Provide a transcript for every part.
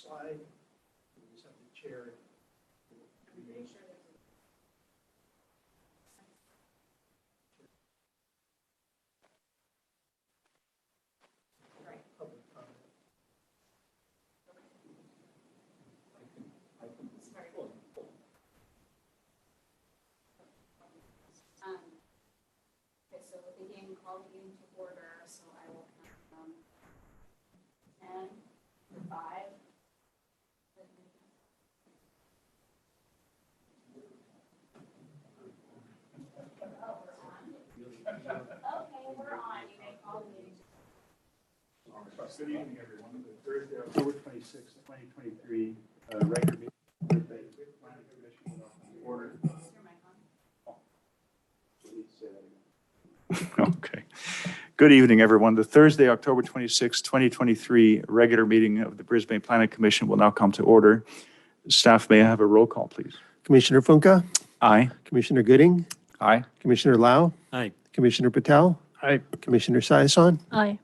slide. We just have the chair. Public comment. Okay, so with the game called meeting to order, so I will count from 10 to 5. Okay, we're on. You may call the meeting. Good evening, everyone. The Thursday, October 26th, 2023, regular meeting of the Brisbane Planning Commission will now come to order. Is your mic on? Okay. Good evening, everyone. The Thursday, October 26th, 2023, regular meeting of the Brisbane Planning Commission will now come to order. Staff, may I have a roll call, please? Commissioner Funka, Aye. Commissioner Gooding, Aye. Commissioner Lau, Aye. Commissioner Patel, Aye. Commissioner Saison. Aye.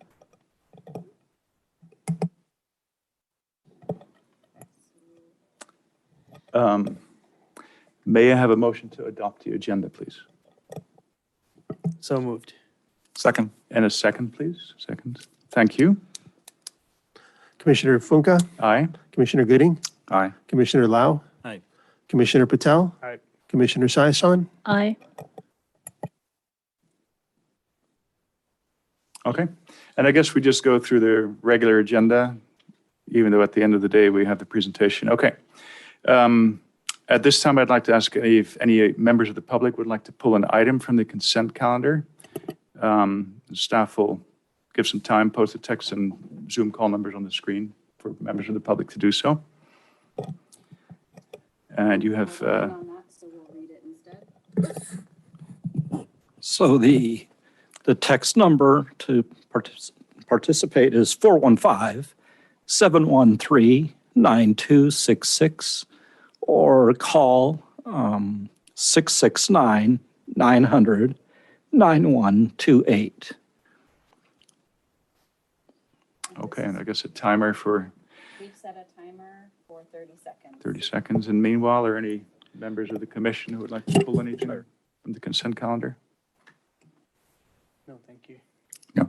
May I have a motion to adopt the agenda, please? So moved. Second. And a second, please? Second. Thank you. Commissioner Funka, Aye. Commissioner Gooding, Aye. Commissioner Lau, Aye. Commissioner Patel, Aye. Commissioner Saison. Aye. Okay. And I guess we just go through the regular agenda, even though at the end of the day we have the presentation. Okay. At this time, I'd like to ask if any members of the public would like to pull an item from the consent calendar. The staff will give some time, post the text and Zoom call numbers on the screen for members of the public to do so. And you have, On that, so we'll read it instead. So the text number to participate is 415-713-9266 or call 669-900-9128. okay, and I guess a timer for We've set a timer for 30 seconds. 30 seconds. And meanwhile, are any members of the commission who would like to pull anything from the consent calendar? No, thank you. No.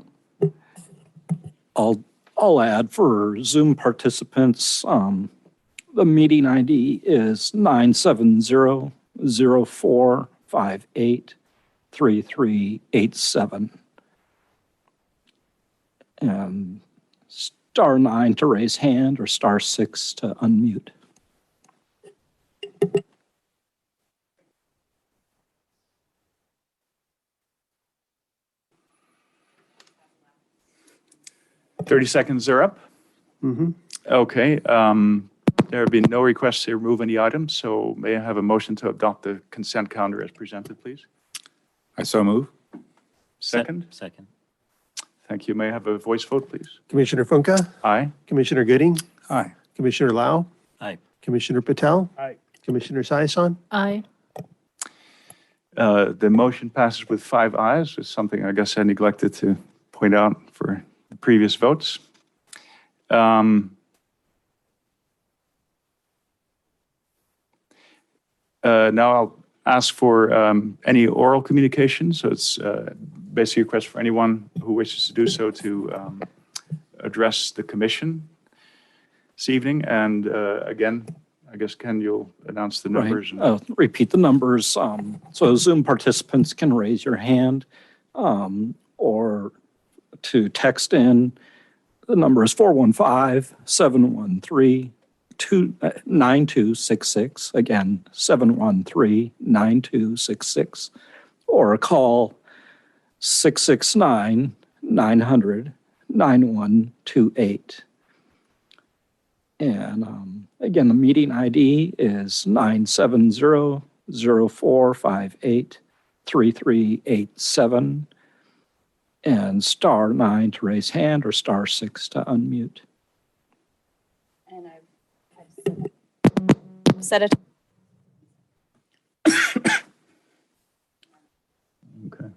I'll add for Zoom participants, the meeting ID is 970-0458-3387. And *9 to raise hand or *6 to unmute. Thirty seconds are up. Mm-hmm. Okay. There have been no requests to remove any items, so may I have a motion to adopt the consent calendar as presented, please? I so move. Second? Second. Thank you. May I have a voice vote, please? Commissioner Funka, Aye. Commissioner Gooding, Aye. Commissioner Lau, Aye. Commissioner Patel, Aye. Commissioner Saison. Aye. The motion passes with 5 ayes. It's something I guess I neglected to point out for the previous votes. Now I'll ask for any oral communication. So it's basically a request for anyone who wishes to do so to address the commission this evening. And again, I guess, Ken, you'll announce the numbers. Right. Repeat the numbers. So Zoom participants can raise your hand or to text in. The number is 415-713-9266. Again, 713-9266. Or call 669-900-9128. And again, the meeting ID is 970-0458-3387. And *9 to raise hand or *6 to unmute. And I've set it. Okay.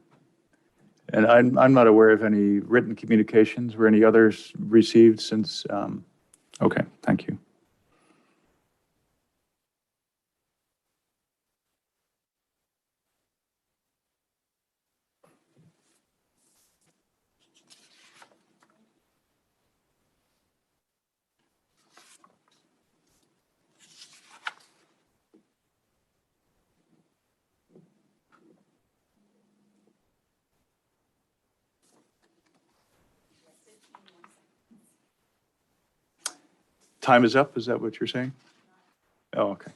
And I'm not aware of any written communications or any others received since, okay, thank you. time is up, is that what you're saying? Oh, okay.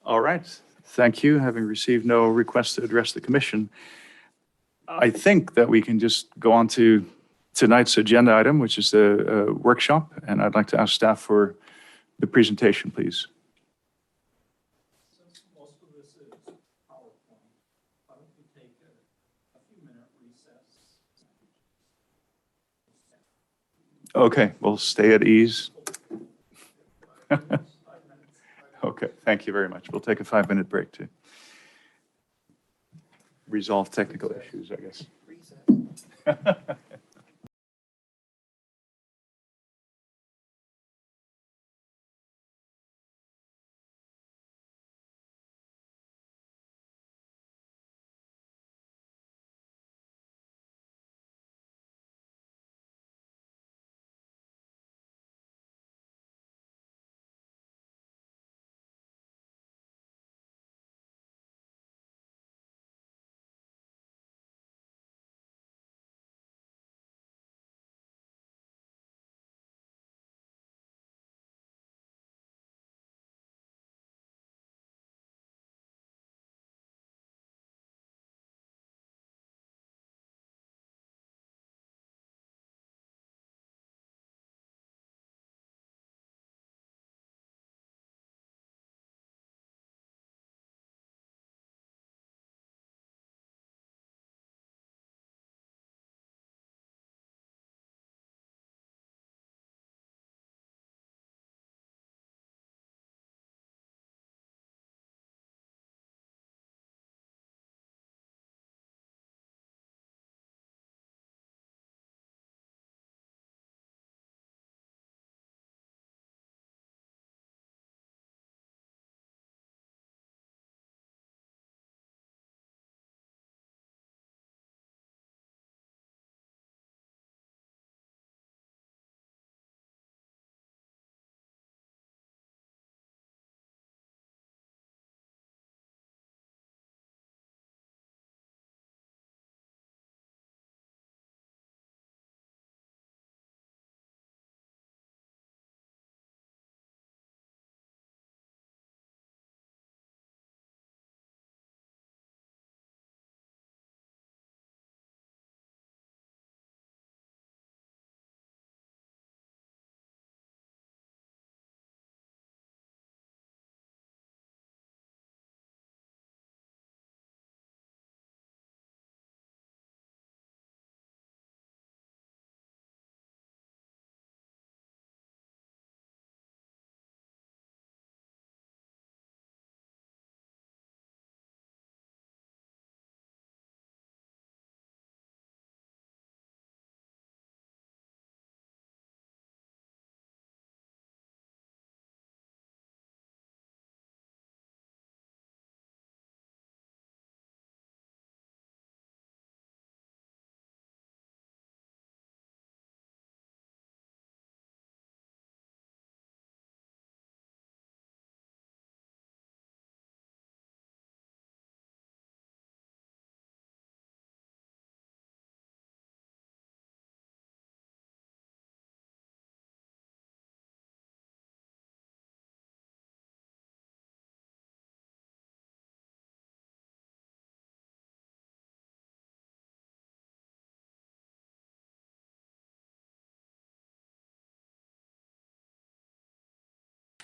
All right, thank you. Having received no request to address the commission, I think that we can just go on to tonight's agenda item, which is the workshop, and I'd like to ask staff for the presentation, please. Since most of this is PowerPoint, why don't we take a few-minute recess? Okay, we'll stay at ease. Okay, thank you very much. We'll take a 5-minute break to resolve technical issues, I guess.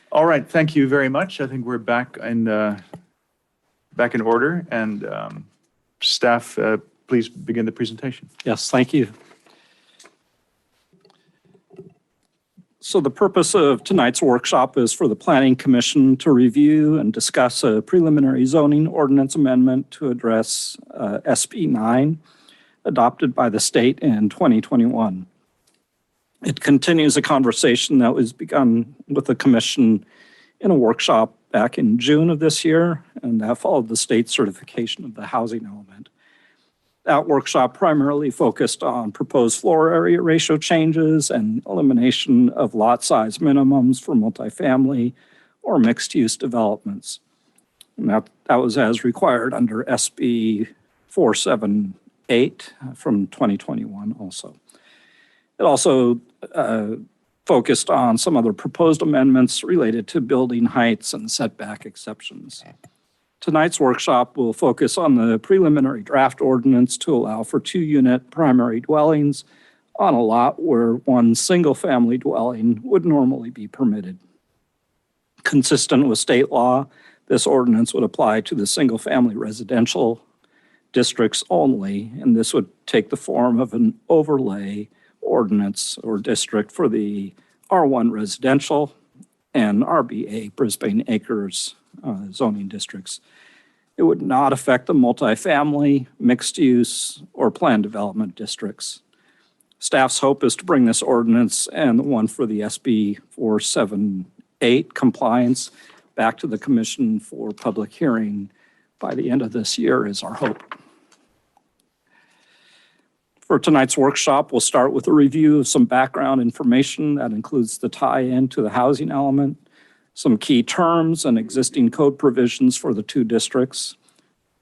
All right, thank you very much. I think we're back in order, and staff, please begin the presentation. Yes, thank you. So the purpose of tonight's workshop is for the Planning Commission to review and discuss a preliminary zoning ordinance amendment to address SB 9 adopted by the state in 2021. It continues a conversation that was begun with the commission in a workshop back in June of this year, and that followed the state certification of the housing element. That workshop primarily focused on proposed floor area ratio changes and elimination of lot size minimums for multifamily or mixed-use developments. And that was as required under SB 8 from 2021 also. It also focused on some other proposed amendments related to building heights and setback exceptions. Tonight's workshop will focus on the preliminary draft ordinance to allow for 2-unit primary dwellings on a lot where one single-family dwelling would normally be permitted. Consistent with state law, this ordinance would apply to the single-family residential districts only, and this would take the form of an overlay ordinance or district for the R1 residential and RBA, Brisbane Acres zoning districts. It would not affect the multifamily, mixed use, or planned development districts. Staff's hope is to bring this ordinance and the one for the SB 478 compliance back to the Commission for public hearing by the end of this year is our hope. For tonight's workshop, we'll start with a review of some background information that includes the tie-in to the housing element, some key terms and existing code provisions for the 2 districts.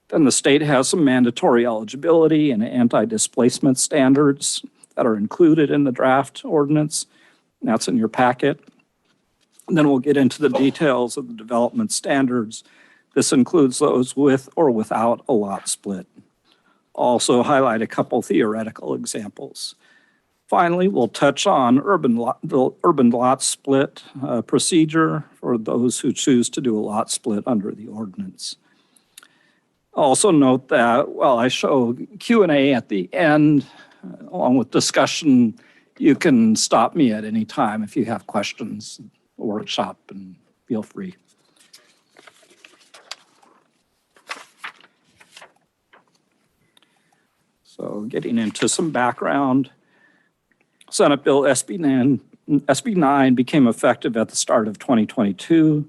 Then the state has some mandatory eligibility and anti-displacement standards that are included in the draft ordinance. That's in your packet. And then we'll get into the details of the development standards. This includes those with or without a lot split. Also highlight a couple theoretical examples. Finally, we'll touch on the urban lot split procedure for those who choose to do a lot split under the ordinance. Also note that while I show Q&A at the end, along with discussion, you can stop me at any time if you have questions, workshop, and feel free. So getting into some background, Senate Bill SB 9 became effective at the start of 2022,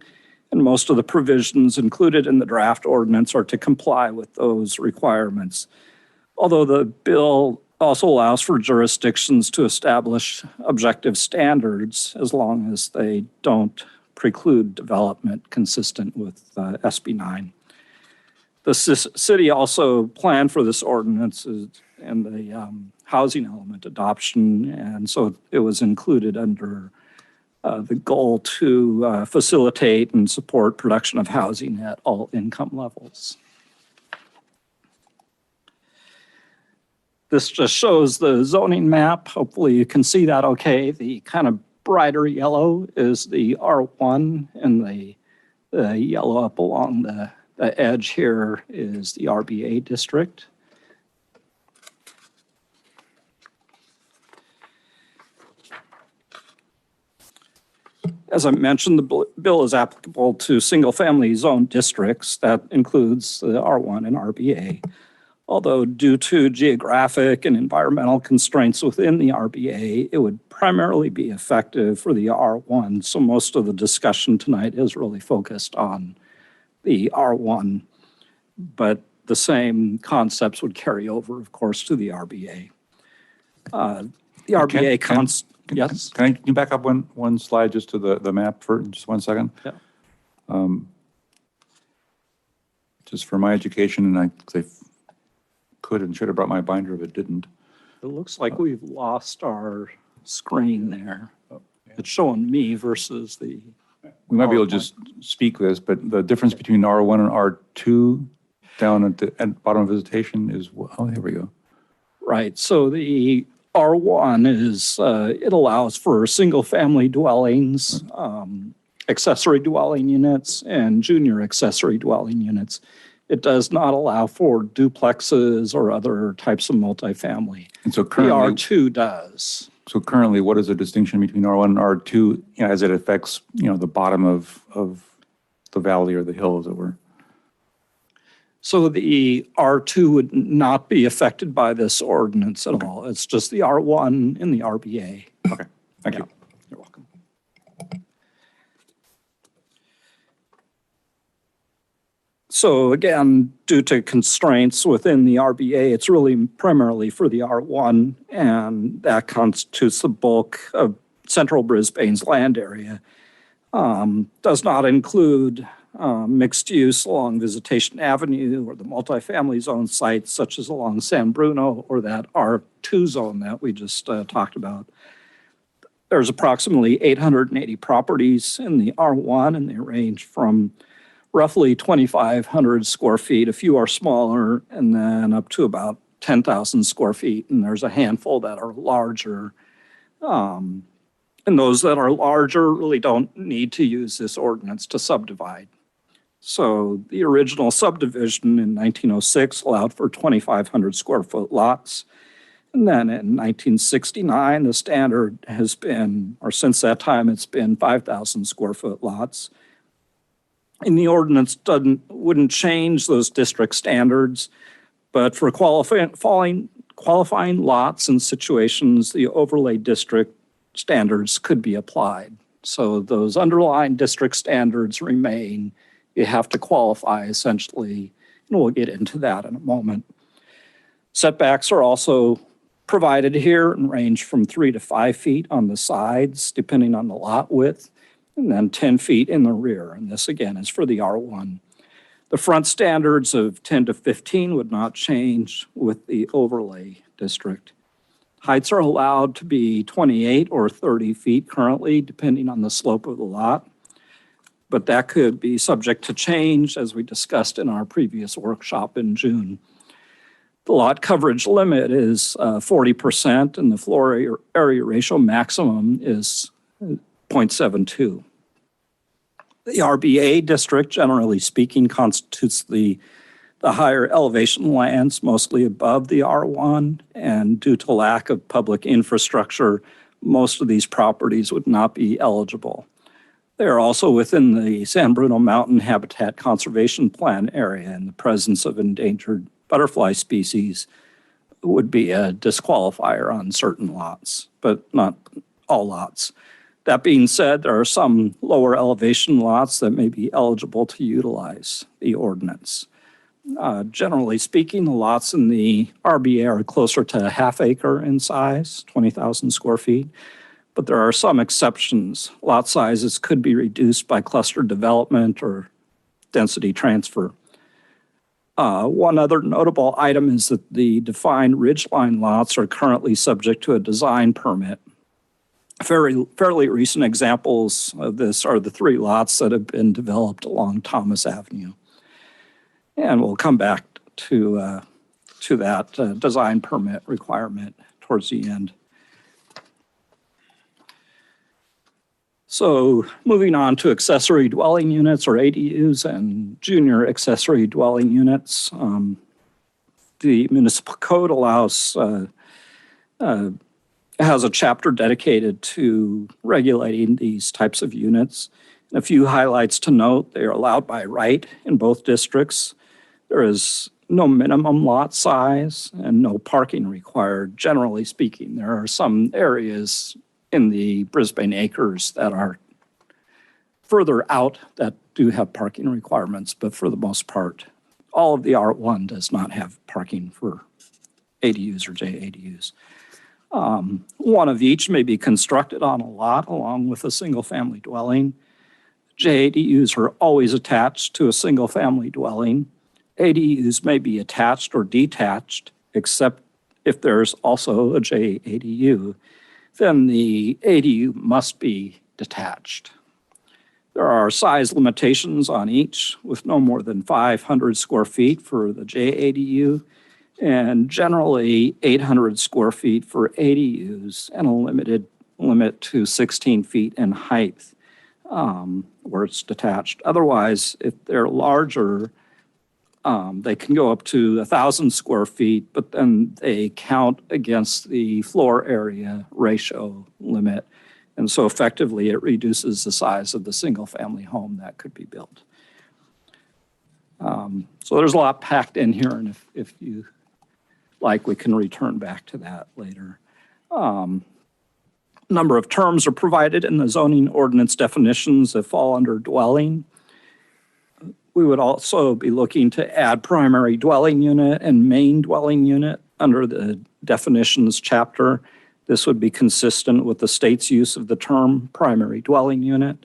and most of the provisions included in the draft ordinance are to comply with those requirements. Although the bill also allows for jurisdictions to establish objective standards as long as they don't preclude development consistent with SB 9. The city also planned for this ordinance and the housing element adoption, and so it was included under the goal to facilitate and support production of housing at all income levels. This just shows the zoning map. Hopefully you can see that okay. The kind of brighter yellow is the R1, and the yellow up along the edge here is the RBA district. As I mentioned, the bill is applicable to single-family zone districts. That includes the R1 and RBA. Although due to geographic and environmental constraints within the RBA, it would primarily be effective for the R1. So most of the discussion tonight is really focused on the R1, but the same concepts would carry over, of course, to the RBA. The RBA yes? Can you back up one slide just to the map for just 1 second? Yeah. Just for my education, and I could and should have brought my binder, but didn't. It looks like we've lost our screen there. It's showing me versus the... We might be able to just speak this, but the difference between R1 and R2 down at the bottom of visitation is, oh, here we go. Right, so the R1 is, it allows for single-family dwellings, accessory dwelling units, and junior accessory dwelling units. It does not allow for duplexes or other types of multifamily. And so The currently, R2 does. so currently, what is the distinction between R1 and R2, as it affects, the bottom of the valley or the hill, as it were? So the R2 would not be affected by this ordinance at all. It's just the R1 and the RBA. Okay, thank you. You're welcome. So again, due to constraints within the RBA, it's really primarily for the R1, and that constitutes the bulk of central Brisbane's land area. Does not include mixed use along Visitation Avenue or the multifamily zone sites such as along San Bruno or that R2 zone that we just talked about. There's approximately 880 properties in the R1, and they range from roughly 2,500 square feet. A few are smaller, and then up to about 10,000 square feet. And there's a handful that are larger. And those that are larger really don't need to use this ordinance to subdivide. So the original subdivision in 1906 allowed for 2,500 square foot lots. And then in 1969, the standard has been, or since that time, it's been 5,000 square foot lots. And the ordinance wouldn't change those district standards, but for qualifying lots and situations, the overlay district standards could be applied. So those underlying district standards remain. You have to qualify essentially, and we'll get into that in a moment. Setbacks are also provided here and range from 3 to 5 feet on the sides, depending on the lot width, and then 10 feet in the rear. And this again is for the R1. The front standards of 10 to 15 would not change with the overlay district. Heights are allowed to be 28 or 30 feet currently, depending on the slope of the lot. But that could be subject to change, as we discussed in our previous workshop in June. The lot coverage limit is 40%, and the floor area ratio maximum is 0.72. The RBA district, generally speaking, constitutes the higher elevation lands, mostly above the R1, and due to lack of public infrastructure, most of these properties would not be eligible. They are also within the San Bruno Mountain Habitat Conservation Plan area, and the presence of endangered butterfly species would be a disqualifier on certain lots, but not all lots. That being said, there are some lower elevation lots that may be eligible to utilize the ordinance. Generally speaking, the lots in the RBA are closer to a half acre in size, 20,000 square feet, but there are some exceptions. Lot sizes could be reduced by cluster development or density transfer. One other notable item is that the defined ridgeline lots are currently subject to a design permit. Fairly recent examples of this are the 3 lots that have been developed along Thomas Avenue. And we'll come back to that design permit requirement towards the end. So moving on to accessory dwelling units or ADUs and junior accessory dwelling units. The municipal code has a chapter dedicated to regulating these types of units. And a few highlights to note: they are allowed by right in both districts. There is no minimum lot size and no parking required, generally speaking. There are some areas in the Brisbane acres that are further out that do have parking requirements, but for the most part, all of the R1 does not have parking for ADUs or JADUs. One of each may be constructed on a lot along with a single-family dwelling. JADUs are always attached to a single-family dwelling. ADUs may be attached or detached, except if there's also a JADU, then the ADU must be detached. There are size limitations on each, with no more than 500 square feet for the JADU, and generally 800 square feet for ADUs, and a limit to 16 feet in height where it's detached. Otherwise, if they're larger, they can go up to 1,000 square feet, but then they count against the floor area ratio limit. And so effectively, it reduces the size of the single-family home that could be built. So there's a lot packed in here, and if you like, we can return back to that later. Number of terms are provided in the zoning ordinance definitions that fall under dwelling. We would also be looking to add primary dwelling unit and main dwelling unit under the definitions chapter. This would be consistent with the state's use of the term primary dwelling unit.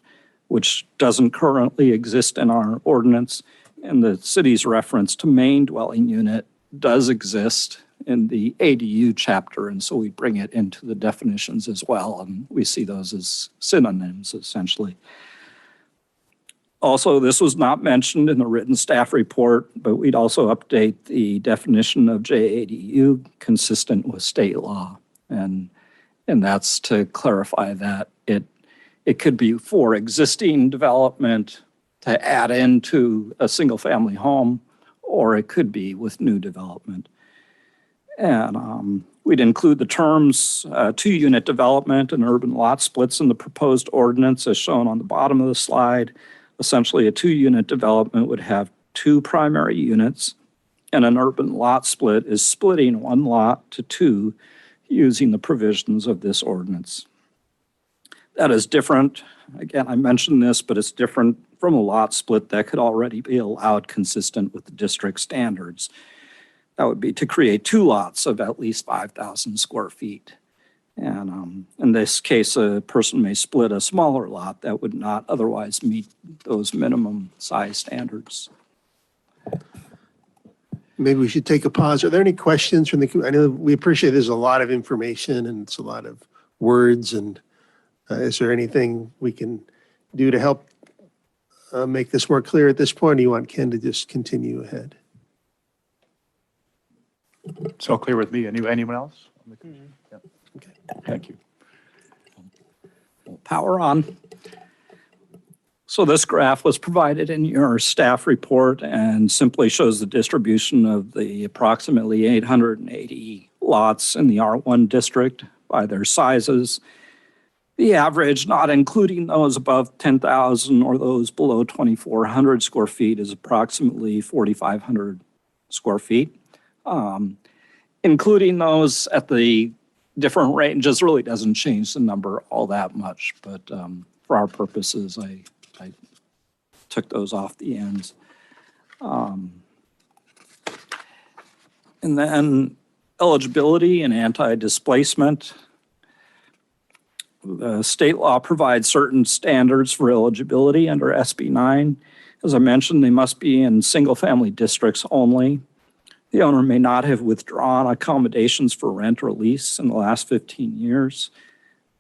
which doesn't currently exist in our ordinance. And the city's reference to main dwelling unit does exist in the ADU chapter, and so we bring it into the definitions as well, and we see those as synonyms, essentially. Also, this was not mentioned in the written staff report, but we'd also update the definition of JADU consistent with state law. And that's to clarify that it could be for existing development to add into a single-family home, or it could be with new development. And we'd include the terms two-unit development and urban lot splits in the proposed ordinance as shown on the bottom of the slide. Essentially, a two-unit development would have two primary units, and an urban lot split is splitting one lot to two using the provisions of this ordinance. That is different. Again, I mentioned this, but it's different from a lot split that could already be allowed consistent with the district standards. That would be to create two lots of at least 5,000 square feet. And in this case, a person may split a smaller lot that would not otherwise meet those minimum size standards. Maybe we should take a pause. Are there any questions from the, I know we appreciate there's a lot of information and it's a lot of words, and is there anything we can do to help make this more clear at this point? Or do you want Ken to just continue ahead? It's all clear with me. Anyone else? Yeah. Okay. Thank you. Power on. So this graph was provided in your staff report and simply shows the distribution of the approximately 880 lots in the R1 district by their sizes. The average, not including those above 10,000 or those below 2,400 square feet, is approximately 4,500 square feet. Including those at the different ranges really doesn't change the number all that much, but for our purposes, I took those off the ends. And then eligibility and anti-displacement. The state law provides certain standards for eligibility under SB 9. As I mentioned, they must be in single-family districts only. The owner may not have withdrawn accommodations for rent or lease in the last 15 years.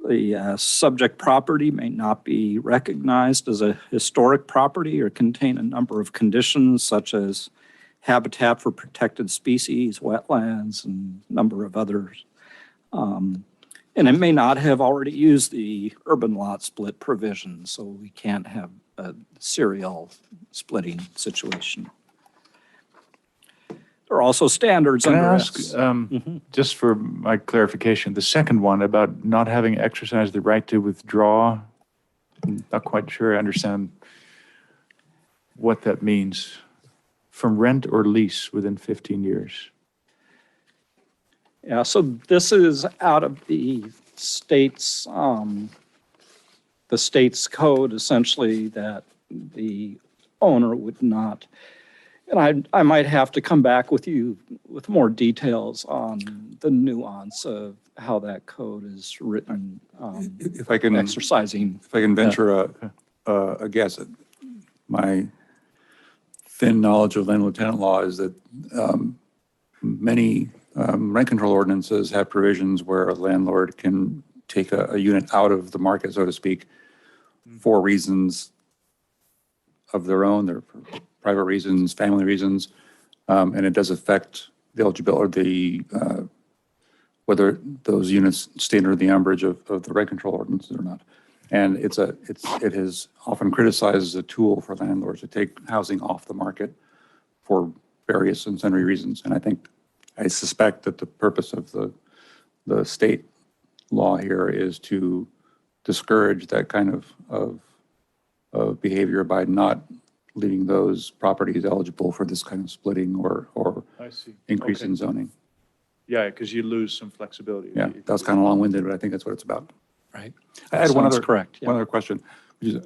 The subject property may not be recognized as a historic property or contain a number of conditions such as habitat for protected species, wetlands, and a number of others. And it may not have already used the urban lot split provision, so we can't have a serial splitting situation. There are also standards Can under I ask, just for my clarification, the second one about not having exercised the right to withdraw, I'm not quite sure I understand what that means. From rent or lease within 15 years? Yeah, so this is out of the state's code, essentially, that the owner would not. And I might have to come back with you with more details on the nuance of how that code is written, If I can, exercising. if I can venture a guess, my thin knowledge of landlord tenant law is that many rent control ordinances have provisions where a landlord can take a unit out of the market, so to speak, for reasons of their own, their private reasons, family reasons, and it does affect the eligibility, whether those units stay under the umbrage of the rent control ordinances or not. And it is often criticized as a tool for landlords to take housing off the market for various and sundry reasons. And I suspect that the purpose of the state law here is to discourage that kind of behavior by not leaving those properties eligible for this kind of splitting or I see. increase in zoning. Yeah, because you lose some flexibility. Yeah, that was kind of long-winded, but I think that's what it's about. Right. I had Sounds correct, yeah. one other question, which is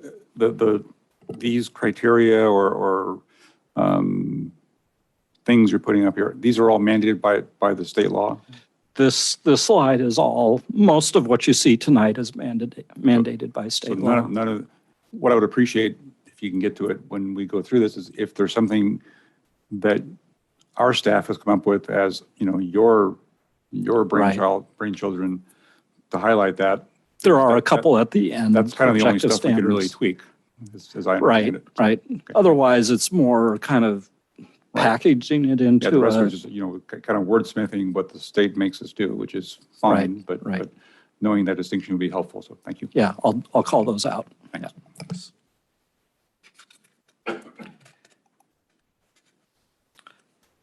these criteria or things you're putting up here, these are all mandated by the state law? This slide is all, most of what you see tonight is mandated by So state law. none of, what I would appreciate, if you can get to it when we go through this, is if there's something that our staff has come up with as, your brainchildren, to highlight that. There are a couple at the end. That's kind of the only objective stuff we can really standards. tweak, as I Right, understand it. right. Otherwise, it's more kind of packaging it into Yeah, the rest a- are just, kind of wordsmithing what the state makes us do, which is fine, Right. but knowing that distinction would be helpful, so thank you. Yeah, I'll call those out. Thanks. Yeah, thanks.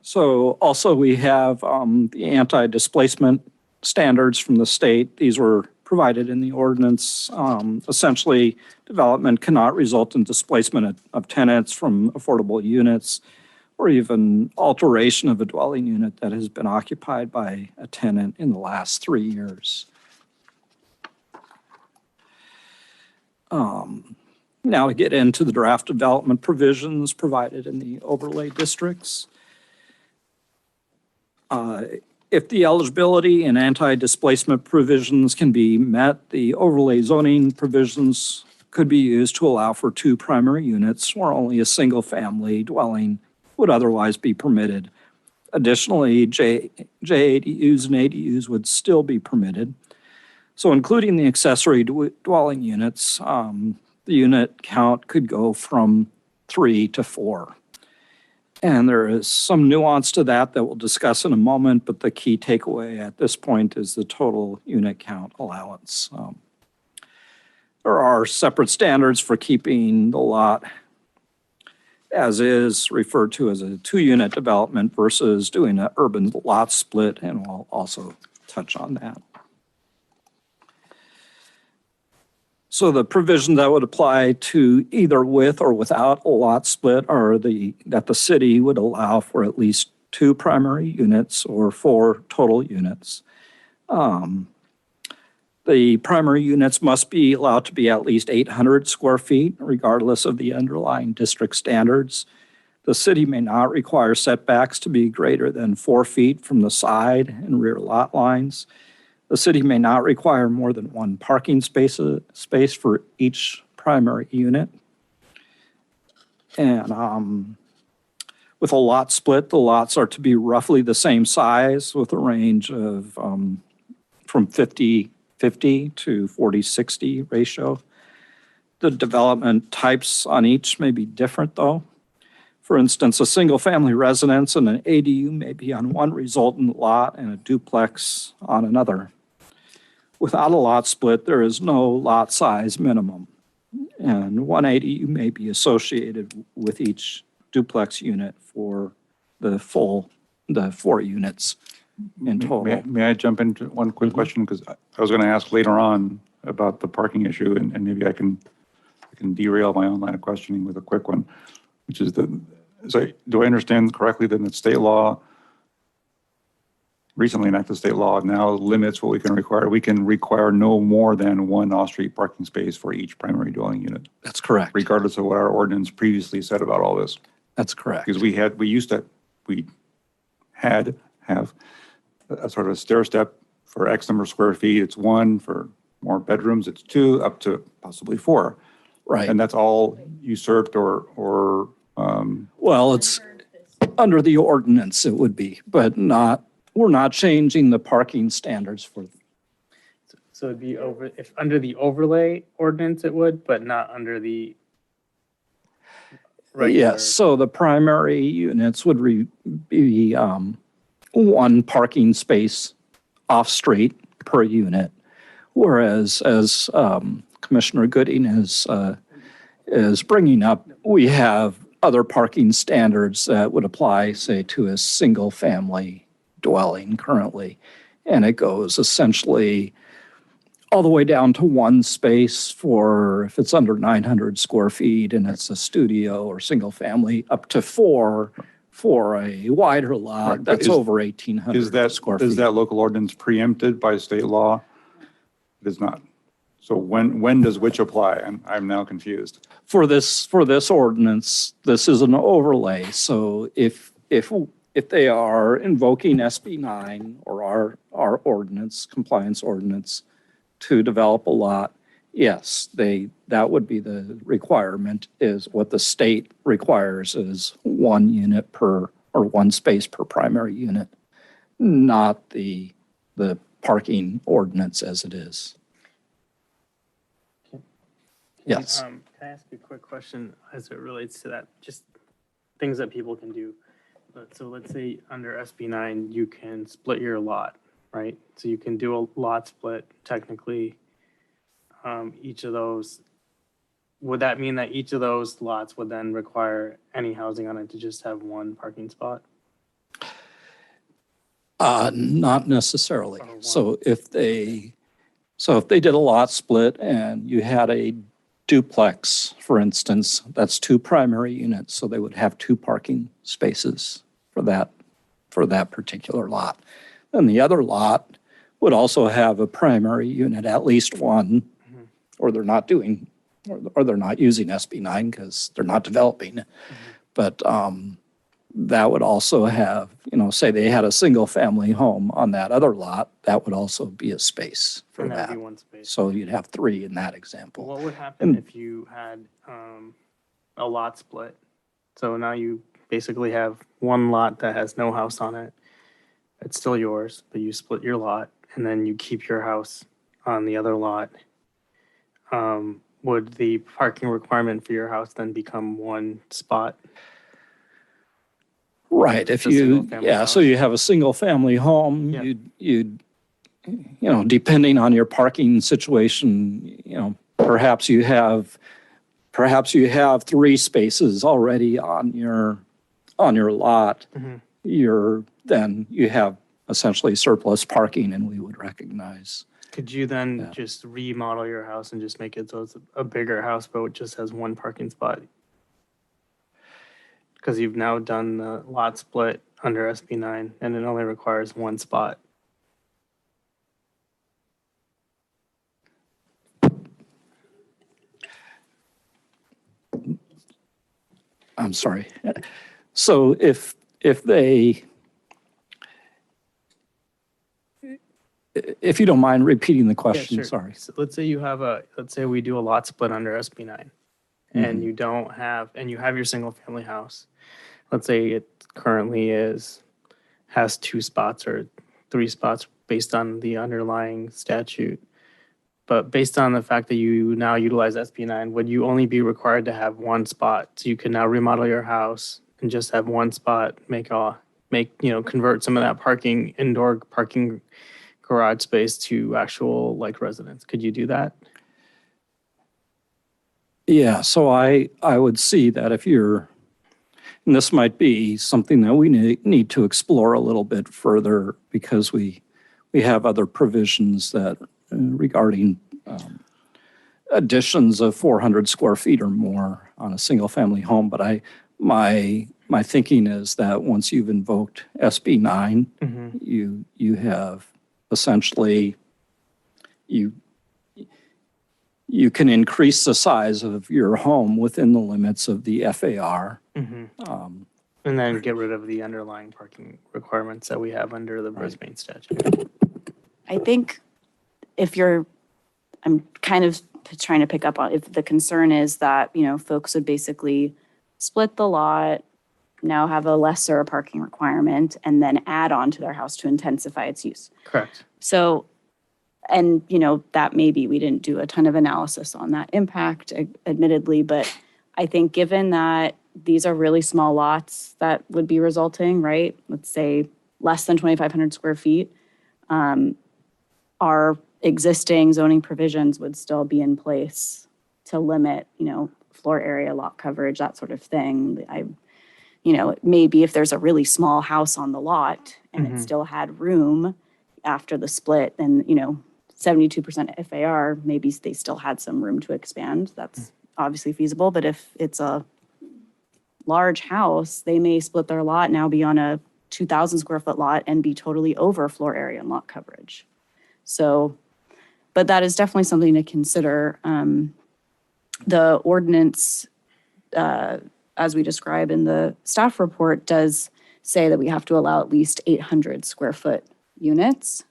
So also we have the anti-displacement standards from the state. These were provided in the ordinance. Essentially, development cannot result in displacement of tenants from affordable units or even alteration of a dwelling unit that has been occupied by a tenant in the last 3 years. Now to get into the draft development provisions provided in the overlay districts. If the eligibility and anti-displacement provisions can be met, the overlay zoning provisions could be used to allow for 2 primary units where only a single-family dwelling would otherwise be permitted. Additionally, JADUs and ADUs would still be permitted. So including the accessory dwelling units, the unit count could go from 3 to 4. And there is some nuance to that we'll discuss in a moment, but the key takeaway at this point is the total unit count allowance. There are separate standards for keeping the lot as is, referred to as a 2-unit development versus doing an urban lot split, and we'll also touch on that. So the provision that would apply to either with or without a lot split are that the city would allow for at least 2 primary units or 4 total units. The primary units must be allowed to be at least 800 square feet, regardless of the underlying district standards. The city may not require setbacks to be greater than 4 feet from the side and rear lot lines. The city may not require more than 1 parking space for each primary unit. And with a lot split, the lots are to be roughly the same size with a range of from 50-50 to 40-60 ratio. The development types on each may be different though. For instance, a single-family residence and an ADU may be on one resultant lot and a duplex on another. Without a lot split, there is no lot size minimum, and 1 ADU may be associated with each duplex unit for the 4 units in total. May I jump into one quick question? Because I was going to ask later on about the parking issue, and maybe I can derail my own line of questioning with a quick one, which is do I understand correctly that the state law, recently enacted state law, now limits what we can require? We can require no more than 1 off-street parking space for each primary dwelling unit, That's correct. regardless of what our ordinance previously said about all this. That's correct. Because we have a sort of stair step for X number of square feet. It's 1 for more bedrooms. It's 2 up to possibly 4. Right. And that's all usurped or Well, it's under the ordinance it would be, but we're not changing the parking standards for. So it'd be if under the overlay ordinance it would, but not under the regular. Yes, so the primary units would be 1 parking space off-street per unit. Whereas, as Commissioner Gooding is bringing up, we have other parking standards that would apply, say, to a single-family dwelling currently. And it goes essentially all the way down to 1 space for if it's under 900 square feet and it's a studio or single-family, up to 4 for a wider lot Right, but that's over 1,800 square feet. Is that local ordinance preempted by state law? It is not. So when does which apply? I'm now confused. For this ordinance, this is an overlay. So if they are invoking SB 9 or our ordinance, compliance ordinance, to develop a lot, yes, that would be the requirement, is what the state requires is 1 unit per, or 1 space per primary unit, not the parking ordinance as it is. Yes. Can I ask you a quick question as it relates to that? Just things that people can do. So let's say under SB 9, you can split your lot, right? So you can do a lot split technically. Each of those, would that mean that each of those lots would then require any housing on it to just have 1 parking spot? Not necessarily. Or one. So if they did a lot split and you had a duplex, for instance, that's 2 primary units, so they would have 2 parking spaces for that particular lot. And the other lot would also have a primary unit, at least 1, or they're not doing, or they're not using SB 9 because they're not developing. But that would also have, say they had a single family home on that other lot, that would also be a space for And that'd that. be 1 space. So you'd have 3 in that example. What would happen if you had a lot split? So now you basically have 1 lot that has no house on it. It's still yours, but you split your lot and then you keep your house on the other lot. Would the parking requirement for your house then become 1 spot? Right, if It's a you, single-family yeah, so house. you have a single family home, Yeah. you'd, depending on your parking situation, perhaps you have 3 spaces already on your lot. Then you have essentially surplus parking, and we would recognize. Could you then Yeah. just remodel your house and just make it so it's a bigger house, but it just has 1 parking spot? Because you've now done the lot split under SB 9 and it only requires 1 spot. I'm sorry. So if you don't mind repeating the question, sure. sorry. So let's say we do a lot split under SB 9 and you don't have, and you have your single family house. Let's say it currently has 2 spots or 3 spots based on the underlying statute. But based on the fact that you now utilize SB 9, would you only be required to have 1 spot? So you can now remodel your house and just have 1 spot, convert some of that indoor parking garage space to actual residence. Could you do that? Yeah, so I would see that if you're, and this might be something that we need to explore a little bit further because we have other provisions that regarding additions of 400 square feet or more on a single family home. But my thinking is that once you've invoked SB 9, you have essentially, you can increase the size of your home within the limits of the FAR. And then get rid of the underlying parking requirements that we have under the Brisbane statute. I think I'm kind of trying to pick up on if the concern is that, folks would basically split the lot, now have a lesser parking requirement, and then add on to their house to intensify its use. Correct. So, and, that maybe we didn't do a ton of analysis on that impact, admittedly, but I think given that these are really small lots that would be resulting, right? Let's say less than 2,500 square feet, our existing zoning provisions would still be in place to limit, floor area, lot coverage, that sort of thing. Maybe if there's a really small house on the lot and it still had room after the split, then, 72% FAR, maybe they still had some room to expand. That's obviously feasible. But if it's a large house, they may split their lot, now be on a 2,000 square foot lot and be totally over floor area and lot coverage. So, but that is definitely something to consider. The ordinance, as we describe in the staff report, does say that we have to allow at least 800 square foot units.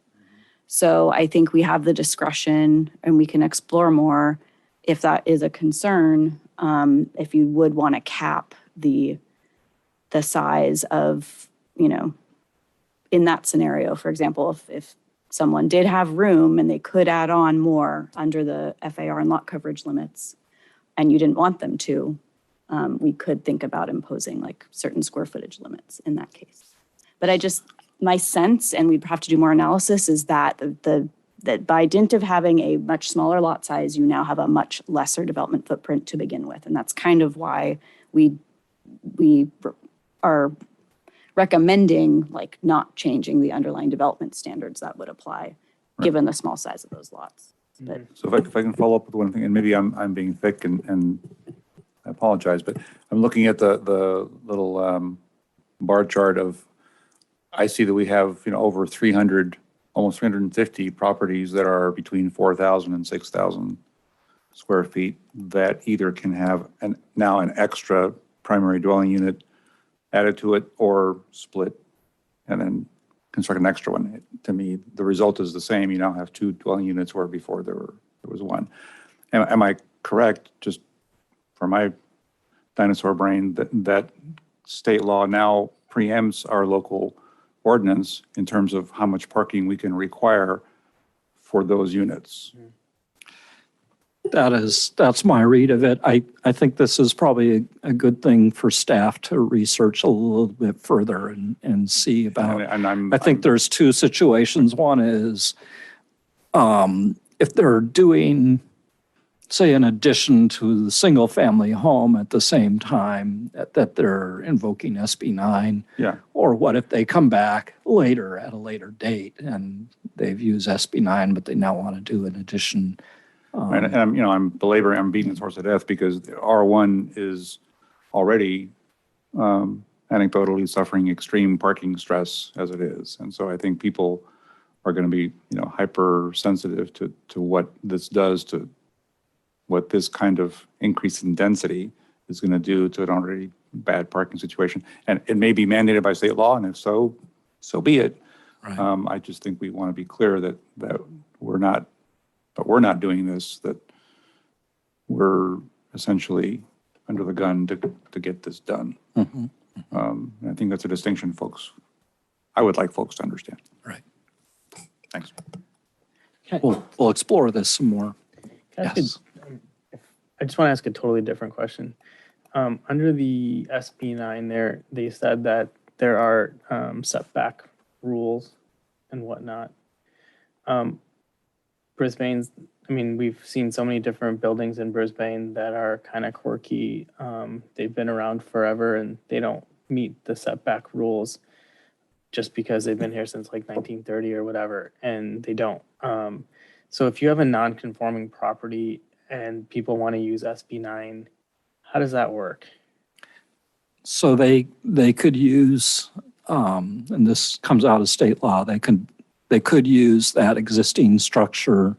So I think we have the discretion and we can explore more if that is a concern, if you would want to cap the size of, in that scenario, for example, if someone did have room and they could add on more under the FAR and lot coverage limits, and you didn't want them to, we could think about imposing like certain square footage limits in that case. But my sense, and we'd have to do more analysis, is that that by dint of having a much smaller lot size, you now have a much lesser development footprint to begin with. And that's kind of why we are recommending like not changing the underlying development standards that would apply, given the small size of those lots. But So if I can follow up with one thing, and maybe I'm being thick and I apologize, but I'm looking at the little bar chart of, I see that we have, over 300, almost 350 properties that are between 4,000 and 6,000 square feet that either can have now an extra primary dwelling unit added to it or split and then construct an extra one. To me, the result is the same. You now have 2 dwelling units where before there was 1. Am I correct, just for my dinosaur brain, that state law now preempts our local ordinance in terms of how much parking we can require for those units? That's my read of it. I think this is probably a good thing for staff to research a little bit further and see about. And I think there's 2 situations. One is if they're doing, say, an addition to the single family home at the same time that they're invoking SB 9. Yeah. Or what if they come back later at a later date and they've used SB 9, but they now want to do an addition. And I'm beating this horse to death because R1 is already anecdotally suffering extreme parking stress as it is. And so I think people are going to be, hypersensitive to what this does to what this kind of increase in density is going to do to an already bad parking situation. And it may be mandated by state law, and if so, so be it. Right. I just think we want to be clear that we're not doing this, that we're essentially under the gun to get this done. Mm-hmm. And I think that's a distinction I would like folks to understand. Right. Thanks. We'll explore this some more. Yes. I just want to ask a totally different question. Under the SB 9 there, they said that there are setback rules and whatnot. Brisbane's, we've seen so many different buildings in Brisbane that are kind of quirky. They've been around forever and they don't meet the setback rules just because they've been here since like 1930 or whatever, and they don't. So if you have a non-conforming property and people want to use SB 9, how does that work? So they could use, and this comes out of state law, they could use that existing structure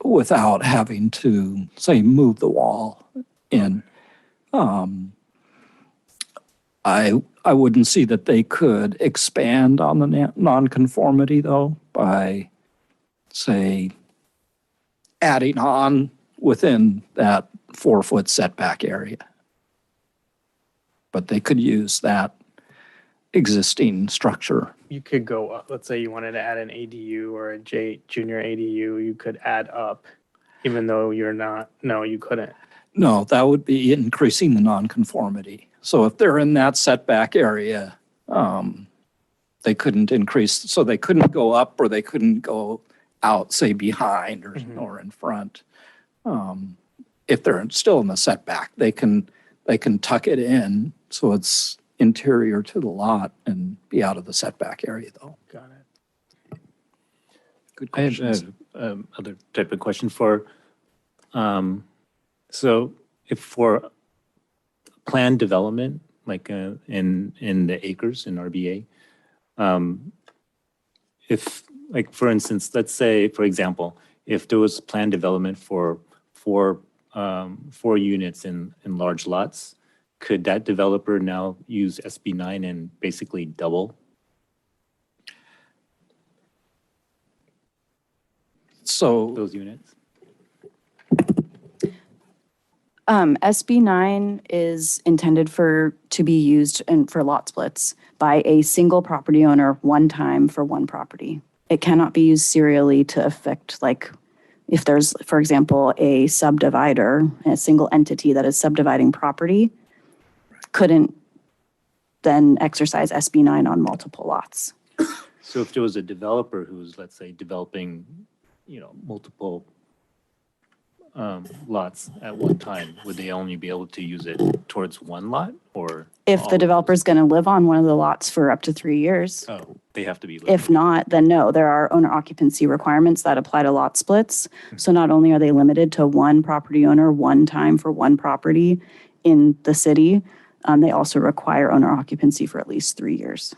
without having to, say, move the wall in. I wouldn't see that they could expand on the nonconformity though by, say, adding on within that 4-foot setback area. But they could use that existing structure. You could go up, let's say you wanted to add an ADU or a junior ADU, you could add up, even though you couldn't. No, that would be increasing the nonconformity. So if they're in that setback area, they couldn't increase, so they couldn't go up or they couldn't go out, say, behind or in front. If they're still in the setback, they can tuck it in so it's interior to the lot and be out of the setback area though. Got it. Good I have questions. other type of question for, so if for planned development, like in the acres in RBA, if like, for instance, let's say, for example, if there was planned development for four units in large lots, could that developer now use SB 9 and basically double? So, those units? SB 9 is intended to be used for lot splits by a single property owner one time for one property. It cannot be used serially to affect, like, if there's, for example, a subdivider, a single entity that is subdividing property, couldn't then exercise SB 9 on multiple lots. So if there was a developer who's, let's say, developing, multiple lots at one time, would they only be able to use it towards one lot or? If all the of developer's going to live on one of the lots for up to 3 years. those? Oh, they have to be. If not, then no, there are owner occupancy requirements that apply to lot splits. So not only are they limited to one property owner one time for one property in the city, they also require owner occupancy for at least 3 years.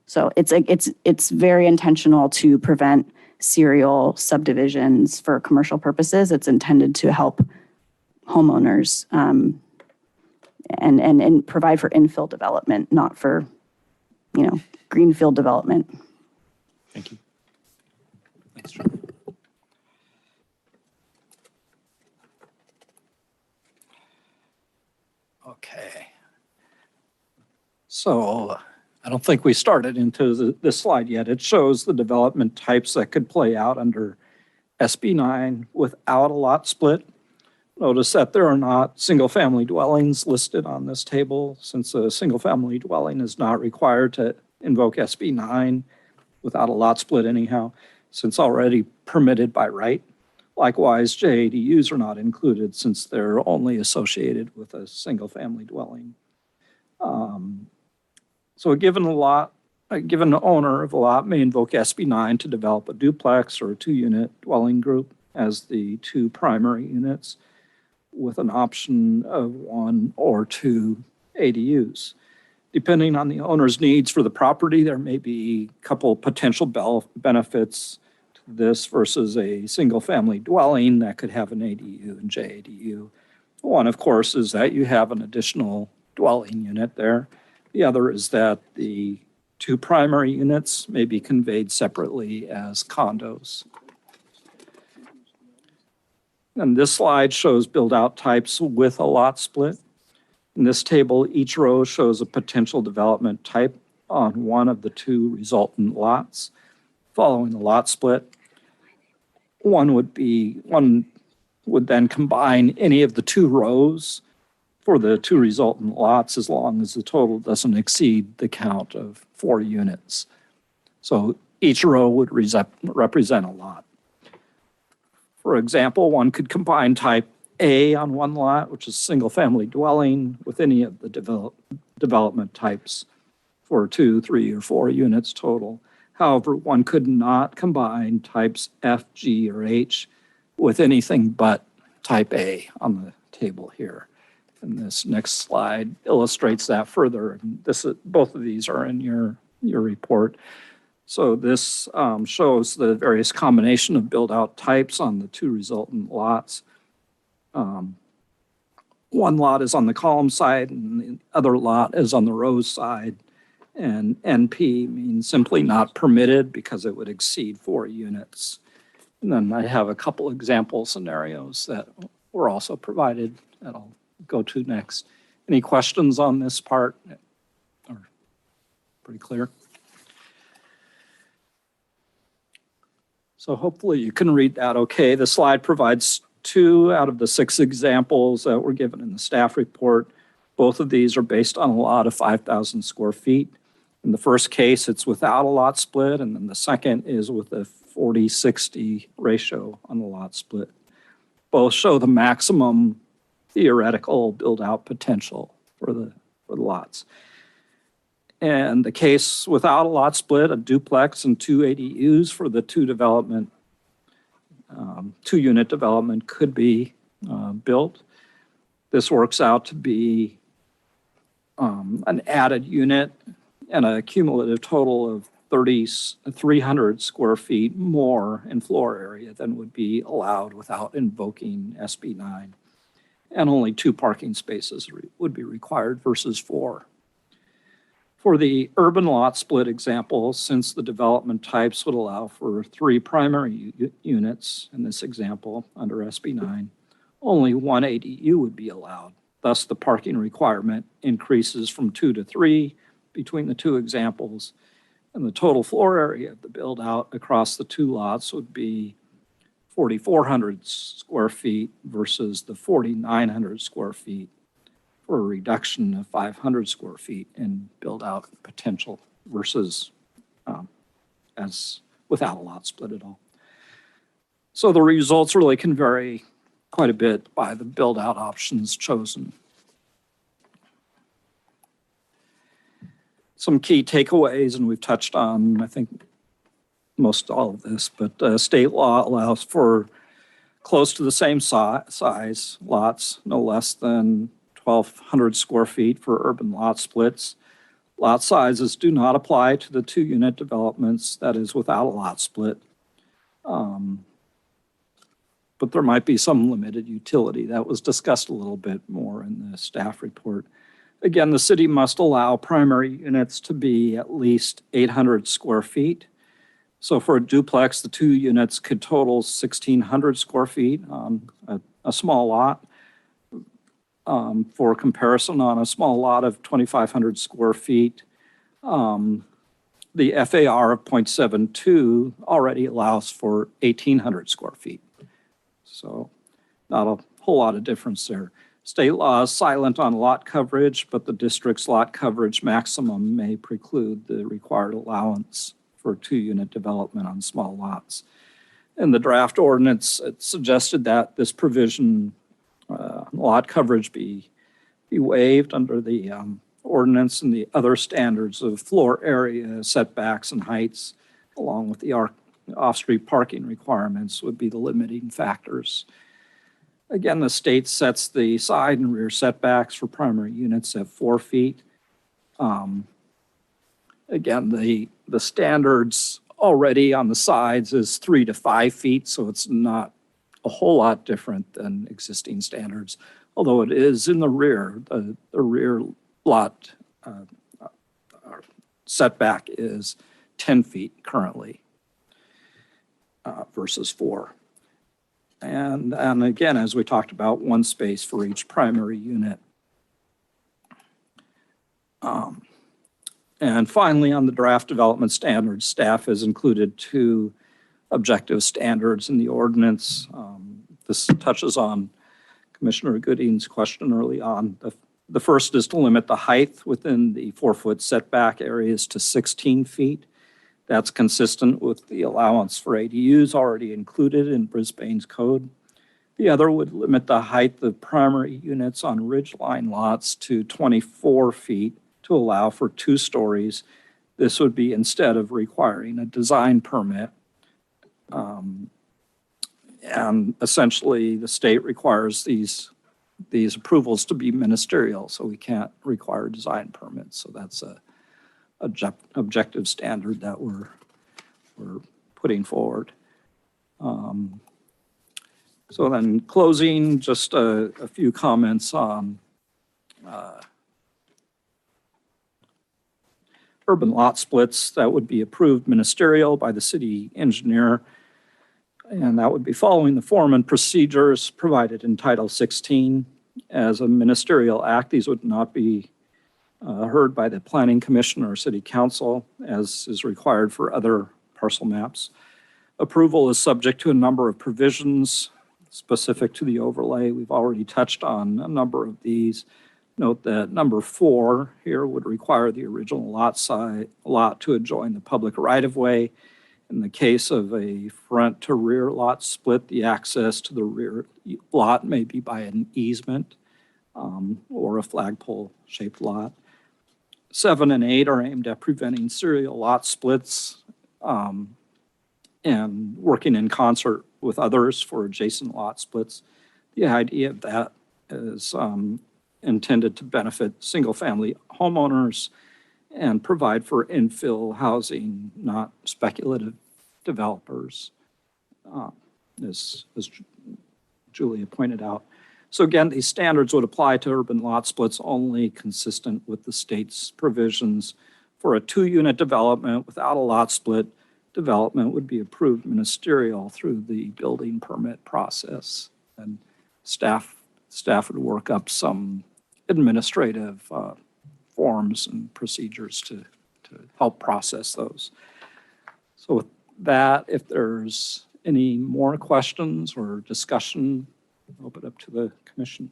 So it's very intentional to prevent serial subdivisions for commercial purposes. It's intended to help homeowners and provide for infill development, not for, greenfield development. Thank you. thanks, John. Okay. So I don't think we started into this slide yet. It shows the development types that could play out under SB 9 without a lot split. Notice that there are not single-family dwellings listed on this table, since a single-family dwelling is not required to invoke SB 9 without a lot split anyhow, since already permitted by right. Likewise, JADUs are not included since they're only associated with a single-family dwelling. So a given owner of a lot may invoke SB 9 to develop a duplex or a 2-unit dwelling group as the 2 primary units, with an option of 1 or 2 ADUs. Depending on the owner's needs for the property, there may be a couple potential benefits to this versus a single-family dwelling that could have an ADU and JADU. One, of course, is that you have an additional dwelling unit there. The other is that the 2 primary units may be conveyed separately as condos. And this slide shows build-out types with a lot split. In this table, each row shows a potential development type on one of the 2 resultant lots. Following the lot split, one would then combine any of the 2 rows for the 2 resultant lots as long as the total doesn't exceed the count of 4 units. So each row would represent a lot. For example, one could combine type A on one lot, which is single-family dwelling, with any of the development types for 2, 3, or 4 units total. However, one could not combine types F, G, or H with anything but type A on the table here. And this next slide illustrates that further. Both of these are in your report. So this shows the various combination of build-out types on the 2 resultant lots. One lot is on the column side and the other lot is on the row side. And NP means simply not permitted because it would exceed 4 units. And then I have a couple example scenarios that were also provided that I'll go to next. Any questions on this part? Or pretty clear? So hopefully you can read that okay. The slide provides 2 out of the 6 examples that were given in the staff report. Both of these are based on a lot of 5,000 square feet. In the first case, it's without a lot split, and then the second is with a 40-60 ratio on the lot split. Both show the maximum theoretical build-out potential for the lots. And the case without a lot split, a duplex and 2 ADUs for the 2-unit development could be built. This works out to be an added unit and a cumulative total of 300 square feet more in floor area than would be allowed without invoking SB 9. And only 2 parking spaces would be required versus 4. For the urban lot split example, since the development types would allow for 3 primary units in this example under SB 9, only 1 ADU would be allowed. Thus, the parking requirement increases from 2 to 3 between the 2 examples, and the total floor area of the build-out across the 2 lots would be 4,400 square feet versus the 4,900 square feet, for a reduction of 500 square feet in build-out potential versus as without a lot split at all. So the results really can vary quite a bit by the build-out options chosen. Some key takeaways, and we've touched on, I think, most all of this, but state law allows for close to the same size lots, no less than 1,200 square feet for urban lot splits. Lot sizes do not apply to the 2-unit developments, that is without a lot split. But there might be some limited utility. That was discussed a little bit more in the staff report. Again, the city must allow primary units to be at least 800 square feet. So for a duplex, the 2 units could total 1,600 square feet on a small lot. For comparison, on a small lot of 2,500 square feet, the FAR of 0.72 already allows for 1,800 square feet. So not a whole lot of difference there. State law is silent on lot coverage, but the district's lot coverage maximum may preclude the required allowance for 2-unit development on small lots. In the draft ordinance, it suggested that this provision, lot coverage be waived under the ordinance and the other standards of floor area, setbacks, and heights, along with the off-street parking requirements would be the limiting factors. Again, the state sets the side and rear setbacks for primary units at 4 feet. Again, the standards already on the sides is 3 to 5 feet, so it's not a whole lot different than existing standards, although it is in the rear. The rear lot setback is 10 feet currently versus 4. And again, as we talked about, 1 space for each primary unit. And finally, on the draft development standards, staff has included 2 objective standards in the ordinance. This touches on Commissioner Gooding's question early on. The first is to limit the height within the 4-foot setback areas to 16 feet. That's consistent with the allowance for ADUs already included in Brisbane's code. The other would limit the height of primary units on ridgeline lots to 24 feet to allow for 2 stories. This would be instead of requiring a design permit. And essentially, the state requires these approvals to be ministerial, so we can't require design permits. So that's a objective standard that we're putting forward. So then closing, just a few comments on urban lot splits that would be approved ministerial by the city engineer. And that would be following the form and procedures provided in Title 16. As a ministerial act, these would not be heard by the Planning Commission or City Council, as is required for other parcel maps. Approval is subject to a number of provisions specific to the overlay. We've already touched on a number of these. Note that number 4 here would require the original lot to adjoin the public right-of-way. In the case of a front to rear lot split, the access to the rear lot may be by an easement or a flagpole-shaped lot. 7 and 8 are aimed at preventing serial lot splits and working in concert with others for adjacent lot splits. The idea of that is intended to benefit single-family homeowners and provide for infill housing, not speculative developers, as Julia pointed out. So again, these standards would apply to urban lot splits only consistent with the state's provisions for a 2-unit development without a lot split, development would be approved ministerial through the building permit process. And staff would work up some administrative forms and procedures to help process those. So with that, if there's any more questions or discussion, I'll open it up to the commission.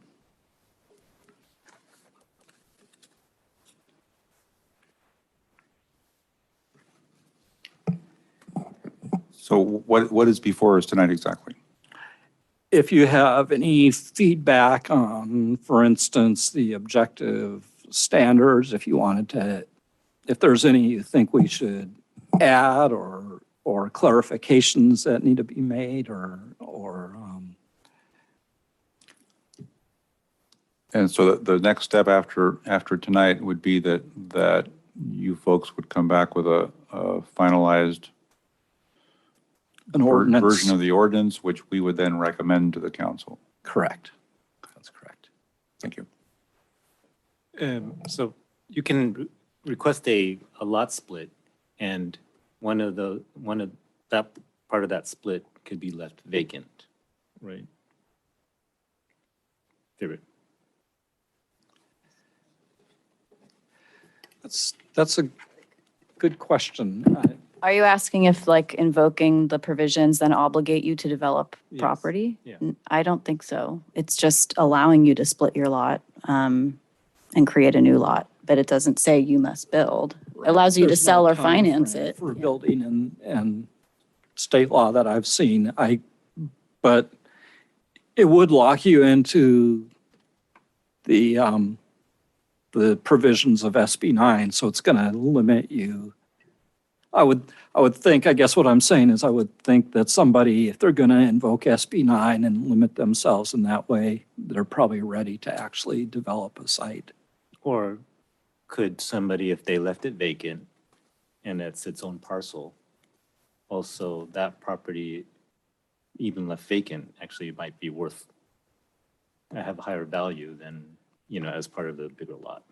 So what is before us tonight exactly? If you have any feedback on, for instance, the objective standards, if there's any you think we should add or clarifications that need to be made And so the next step after tonight would be that you folks would come back with a finalized an ordinance. version of the ordinance, which we would then recommend to the council. Correct. That's correct. Thank you. So you can request a lot split, and one of that part of that split could be left vacant, right? Favorite. That's a good question. Are you asking if like invoking the provisions then obligate you to develop Yes. property? Yeah. I don't think so. It's just allowing you to split your lot and create a new lot, but it doesn't say you must build. It allows you to There's no sell or time finance frame it. for building and state law that I've seen. But it would lock you into the provisions of SB 9, so it's going to limit you. I would think, I guess what I'm saying is I would think that somebody, if they're going to invoke SB 9 and limit themselves in that way, they're probably ready to actually develop a site. Or could somebody, if they left it vacant and it's its own parcel, also that property, even left vacant, actually might be worth, have a higher value than, as part of the bigger lot.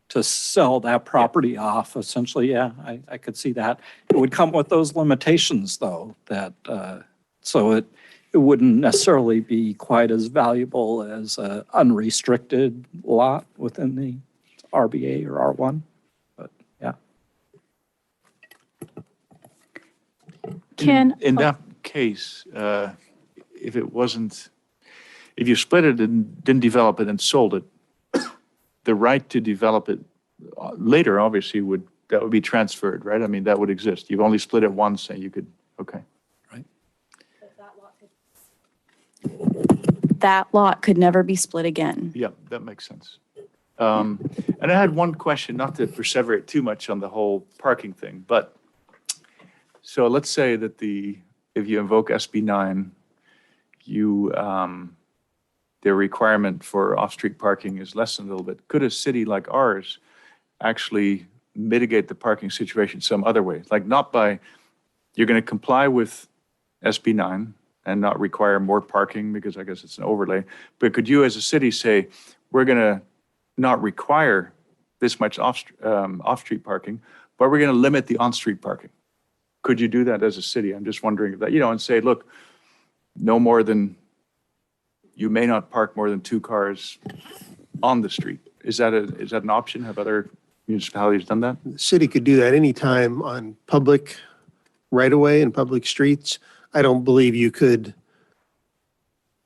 To sell that property off, essentially, yeah, I could see that. It would come with those limitations, though, that, so it wouldn't necessarily be quite as valuable as an unrestricted lot within the RBA or R1, but yeah. In that case, if you split it and didn't develop it and sold it, the right to develop it later, obviously, would be transferred, right? I mean, that would exist. You've only split it once and you could, okay. That lot could never be split again. Yeah, that makes sense. And I had one question, not to perseverate too much on the whole parking thing, but so let's say that if you invoke SB 9, the requirement for off-street parking is lessened a little bit. Could a city like ours actually mitigate the parking situation some other way? Like not by, you're going to comply with SB 9 and not require more parking because I guess it's an overlay, but could you as a city say, we're going to not require this much off-street parking, but we're going to limit the on-street parking? Could you do that as a city? I'm just wondering if that, and say, look, no more than, you may not park more than 2 cars on the street. Is that an option? Have other municipalities done that? The city could do that anytime on public right-of-way and public streets. I don't believe you could,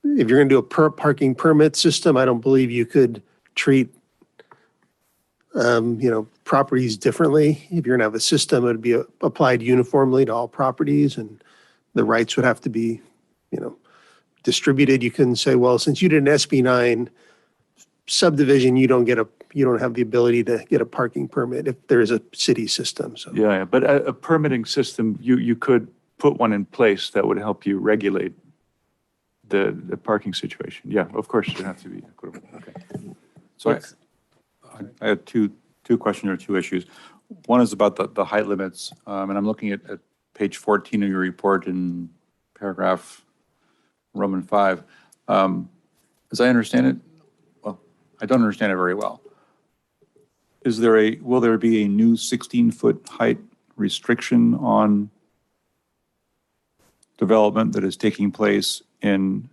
if you're going to do a parking permit system, I don't believe you could treat, properties differently. If you're going to have a system, it would be applied uniformly to all properties and the rights would have to be, distributed. You couldn't say, well, since you did an SB 9 subdivision, you don't have the ability to get a parking permit if there is a city system. So Yeah, but a permitting system, you could put one in place that would help you regulate the parking situation. Yeah, of course, it would have to be equitable. Okay. So I have two questions or 2 issues. One is about the height limits, and I'm looking at page 14 of your report in paragraph Roman 5. As I understand it, well, I don't understand it very well. will there be a new 16-foot height restriction on development that is taking place in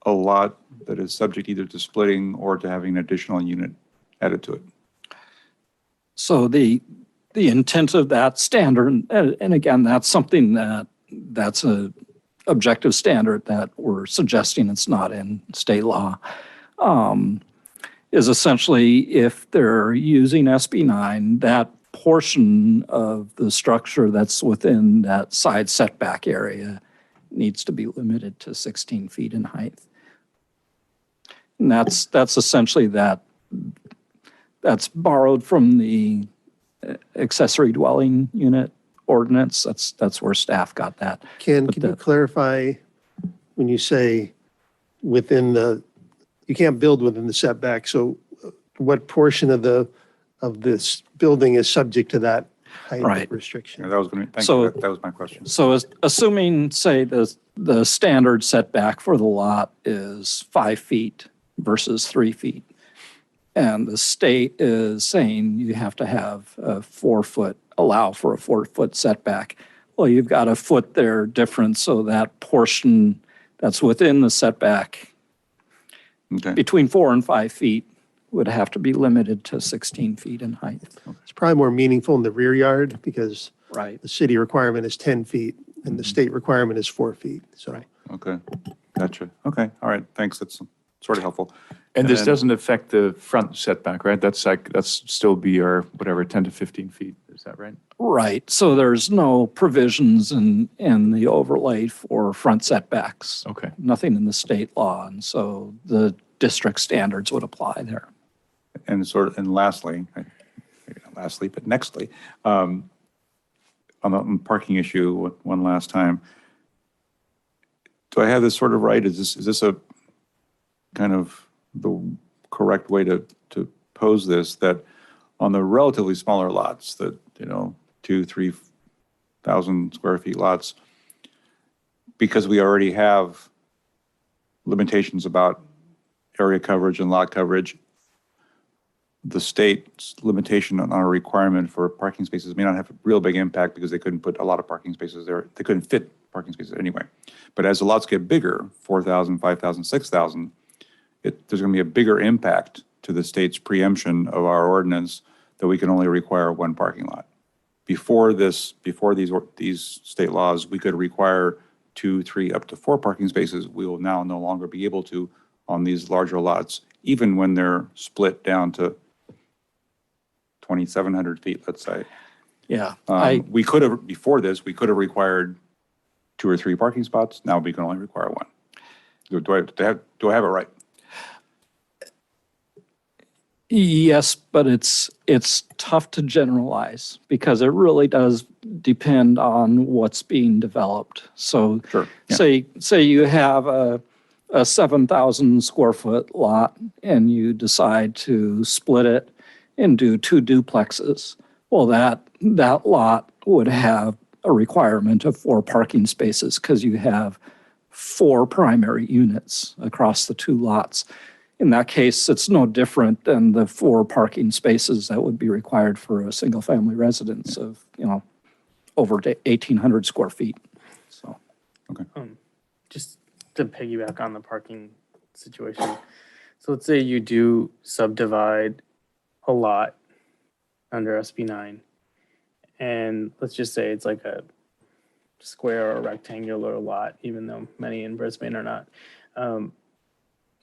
a lot that is subject either to splitting or to having an additional unit added to it? So the intent of that standard, and again, that's something that's a objective standard that we're suggesting, it's not in state law, is essentially if they're using SB 9, that portion of the structure that's within that side setback area needs to be limited to 16 feet in height. And that's essentially that's borrowed from the accessory dwelling unit ordinance. That's where staff got that. Ken, But can you clarify when you say you can't build within the setback, so what portion of this building is subject to that height Right. restriction? Yeah, that was going to, thank So- you, that was my question. So assuming, say, the standard setback for the lot is 5 feet versus 3 feet, and the state is saying you have to have allow for a 4-foot setback. Well, you've got a foot there difference, so that portion that's within the setback Okay. between 4 and 5 feet would have to be limited to 16 feet in height. It's probably more meaningful in the rear yard because Right. the city requirement is 10 feet and the state requirement is 4 feet. So Right. Okay, gotcha. Okay, all right, thanks, that's sort of helpful. And this then- doesn't affect the front setback, right? That's still be our, whatever, 10 to 15 feet, is that right? Right. So there's no provisions in the overlay for front setbacks. Okay. Nothing in the state law. And so the district standards would apply there. And lastly, maybe not lastly, but nextly, on the parking issue, one last time. Do I have this sort of right? Is this a kind of the correct way to pose this, that on the relatively smaller lots, that, 2,000-3,000 square feet lots, because we already have limitations about area coverage and lot coverage, the state's limitation on our requirement for parking spaces may not have a real big impact because they couldn't put a lot of parking spaces there. They couldn't fit parking spaces anyway. But as the lots get bigger, 4,000, 5,000, 6,000, there's going to be a bigger impact to the state's preemption of our ordinance that we can only require one parking lot. Before these state laws, we could require 2, 3, up to 4 parking spaces. We will now no longer be able to on these larger lots, even when they're split down to 2,700 feet, let's say. Yeah. We could have, before this, we could have required 2 or 3 parking spots. Now we can only require 1. Do I have it right? Yes, but it's tough to generalize because it really does depend on what's being developed. So Sure. Yeah. say you have a 7,000 square foot lot and you decide to split it and do 2 duplexes. Well, that lot would have a requirement of 4 parking spaces because you have 4 primary units across the 2 lots. In that case, it's no different than the 4 parking spaces that would be required for a single-family residence of, over 1,800 square feet. So, Just to piggyback on the parking situation. So let's say you do subdivide a lot under SB 9, and let's just say it's like a square or rectangular lot, even though many in Brisbane are not.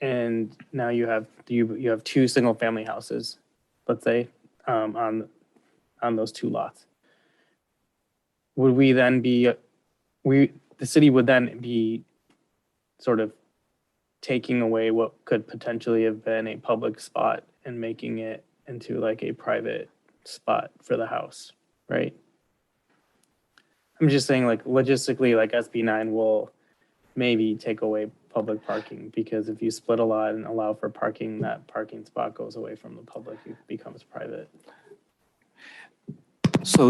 And now you have 2 single family houses, let's say, on those 2 lots. Would we then the city would then be sort of taking away what could potentially have been a public spot and making it into like a private spot for the house, right? I'm just saying, like, logistically, like SB 9 will maybe take away public parking, because if you split a lot and allow for parking, that parking spot goes away from the public, it becomes private. so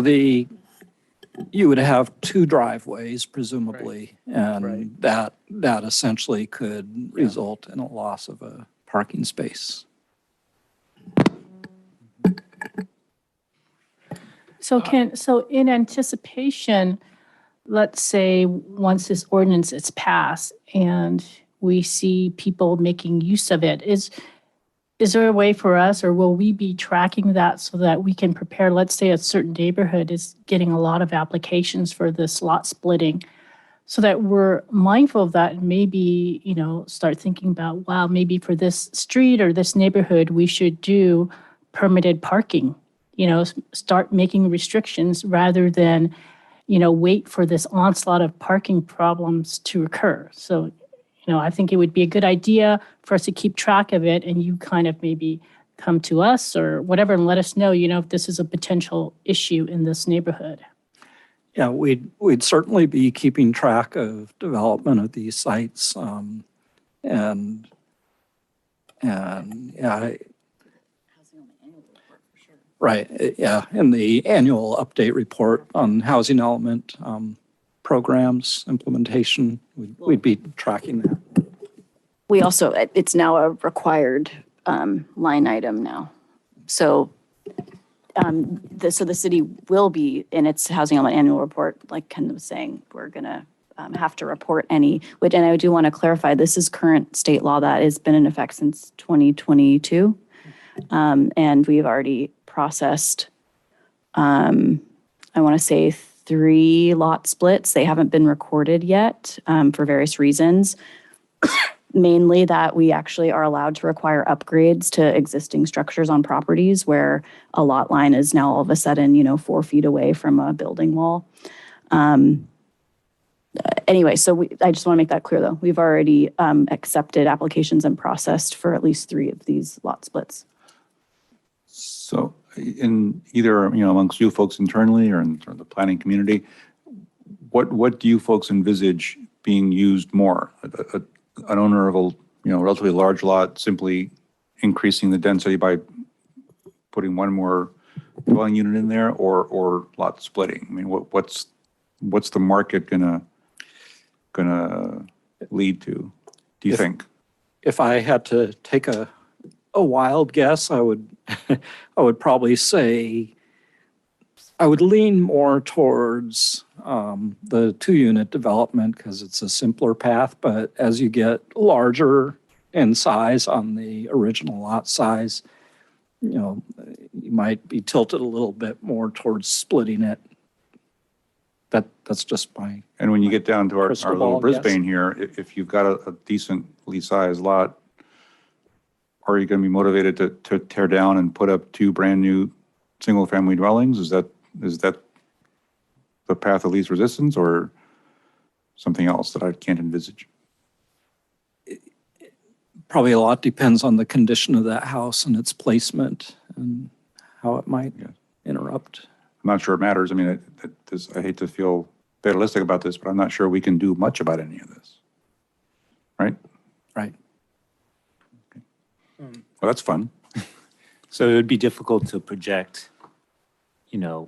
you would have 2 driveways presumably, and Right. that essentially could result in a loss of a parking space. So in anticipation, let's say once this ordinance is passed and we see people making use of it, is there a way for us, or will we be tracking that so that we can prepare, let's say a certain neighborhood is getting a lot of applications for this lot splitting, so that we're mindful of that and maybe, start thinking about, wow, maybe for this street or this neighborhood, we should do permitted parking, start making restrictions rather than, wait for this onslaught of parking problems to occur. So, I think it would be a good idea for us to keep track of it, and you kind of maybe come to us or whatever and let us know, if this is a potential issue in this neighborhood. Yeah, we'd certainly be keeping track of development of these sites. And yeah, right, yeah, in the annual update report on housing element programs implementation, we'd be tracking that. We also, it's now a required line item now. So the city will be, in its housing element annual report, like Ken was saying, we're going to have to report any, and I do want to clarify, this is current state law that has been in effect since 2022. And we've already processed, I want to say 3 lot splits. They haven't been recorded yet for various reasons. Mainly that we actually are allowed to require upgrades to existing structures on properties where a lot line is now all of a sudden, 4 feet away from a building wall. Anyway, so I just want to make that clear though. We've already accepted applications and processed for at least 3 of these lot splits. So in either, amongst you folks internally or in the planning community, what do you folks envisage being used more? An owner of a relatively large lot simply increasing the density by putting one more dwelling unit in there, or lot splitting? I mean, what's the market gonna lead to, do you think? If I had to take a wild guess, I would I would probably say I would lean more towards the 2-unit development because it's a simpler path. But as you get larger in size on the original lot size, you might be tilted a little bit more towards splitting it. That's just my. And when you get down to our crystal little ball guess. Brisbane here, if you've got a decently sized lot, are you going to be motivated to tear down and put up 2 brand new single family dwellings? Is that the path of least resistance, or something else that I can't envisage? Probably a lot depends on the condition of that house and its placement and how it might interrupt. I'm not sure it matters. I mean, I hate to feel fatalistic about this, but I'm not sure we can do much about any of this. Right? Right. Well, that's fun. So it would be difficult to project, the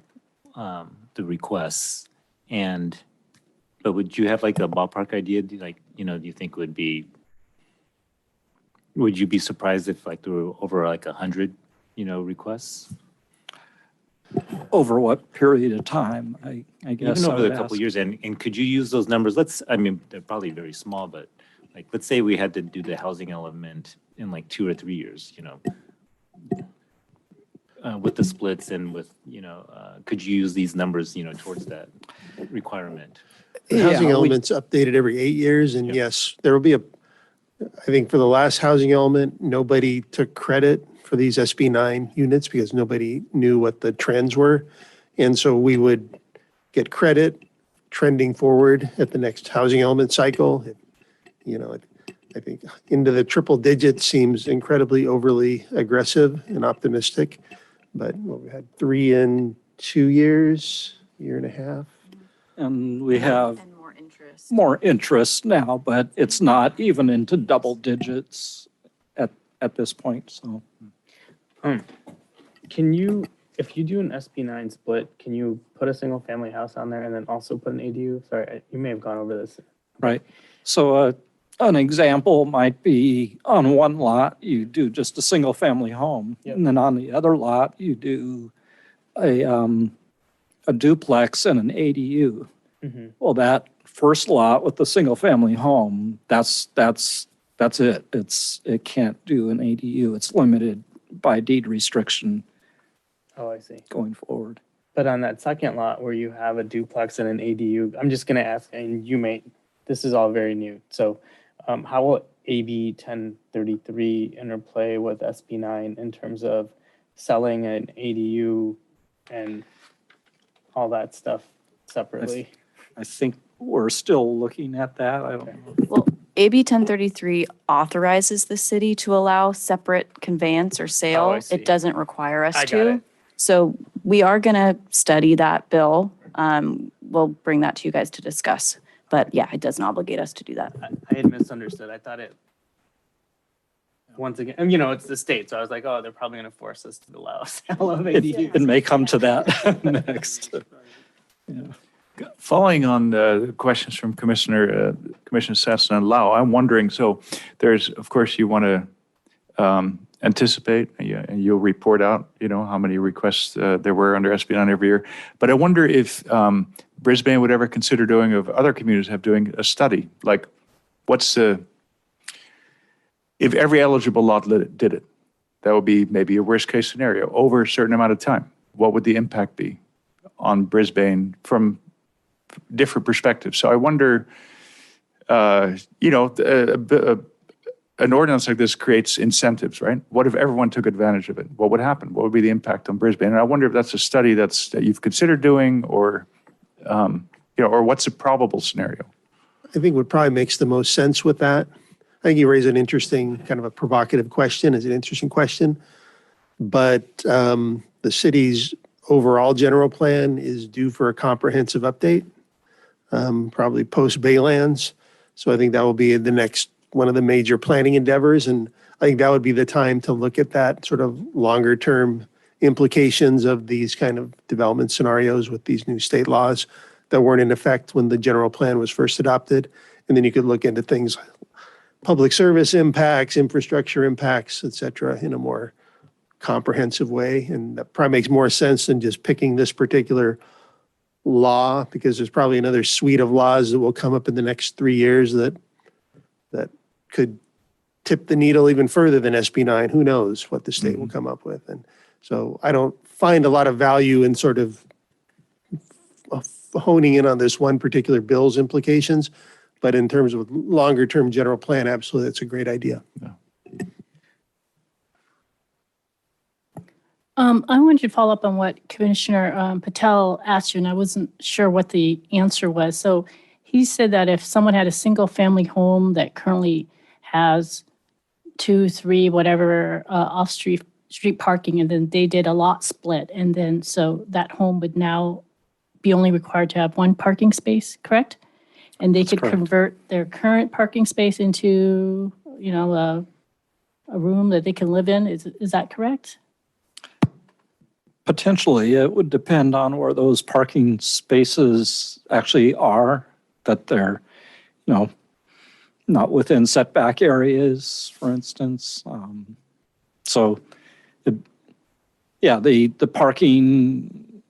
requests. But would you have like a ballpark idea? Do you think would you be surprised if there were over 100, requests? Over what period of time? I guess. Even I over would a couple ask. years, and could you use those numbers? They're probably very small, but let's say we had to do the housing element in 2 or 3 years, with the splits and with, could you use these numbers, towards that requirement? The housing element's updated every 8 years, and yes, there will be I think for the last housing element, nobody took credit for these SB 9 units because nobody knew what the trends were. And so we would get credit trending forward at the next housing element cycle. I think into the triple digits seems incredibly overly aggressive and optimistic. But we had 3 in 2 years, year and a half. And we have And more interest. more interest now, but it's not even into double digits at this point, so. Can you, if you do an SB9 split, can you put a single family house on there and then also put an ADU? Sorry, you may have gone over this. Right. So an example might be on one lot, you do just a single family home. Yep. And then on the other lot, you do a a duplex and an ADU. Mhm. Well, that first lot with the single-family home, that's it. It can't do an ADU. It's limited by deed restriction Oh, I see. going forward. But on that second lot where you have a duplex and an ADU, I'm just gonna ask, and this is all very new. So how will AB 1033 interplay with SB 9 in terms of selling an ADU and all that stuff separately? I think we're still looking at that. I don't know. Well, AB 1033 authorizes the city to allow separate conveyance or sale. I see. It doesn't require us I got to. it. So we are going to study that bill. We'll bring that to you guys to discuss. But yeah, it doesn't obligate us to do that. I had misunderstood. I thought it, once again, you know, it's the state. So I was like, oh, they're probably gonna force us to allow sale of ADUs. It may come to that next. Following on the questions from Commissioner Sassen and Lau, I'm wondering, so there's, of course, you want to anticipate and you'll report out, how many requests there were under SB 9 every year. But I wonder if Brisbane would ever consider doing, of other communities have doing a study, like if every eligible lot did it, that would be maybe a worst case scenario over a certain amount of time. What would the impact be on Brisbane from different perspectives? So I wonder, an ordinance like this creates incentives, right? What if everyone took advantage of it? What would happen? What would be the impact on Brisbane? And I wonder if that's a study that you've considered doing, or or what's a probable scenario? I think what probably makes the most sense with that, I think you raise an interesting, kind of a provocative question. It's an interesting question. But the city's overall general plan is due for a comprehensive update, probably post-Baylands. So I think that will be the next one of the major planning endeavors. And I think that would be the time to look at that sort of longer term implications of these kind of development scenarios with these new state laws that weren't in effect when the general plan was first adopted. And then you could look into things, public service impacts, infrastructure impacts, et cetera, in a more comprehensive way. And that probably makes more sense than just picking this particular law, because there's probably another suite of laws that will come up in the next 3 years that could tip the needle even further than SB 9. Who knows what the state will come up with. And so I don't find a lot of value in sort of honing in on this one particular bill's implications. But in terms of longer term general plan, absolutely, that's a great idea. I wanted to follow up on what Commissioner Patel asked you, and I wasn't sure what the answer was. So he said that if someone had a single family home that currently has 2, 3, whatever off-street parking, and then they did a lot split, and then so that home would now be only required to have one parking space, correct? And they could correct. convert their current parking space into, a room that they can live in. Is that correct? Potentially, it would depend on where those parking spaces actually are, that they're, not within setback areas, for instance. The parking,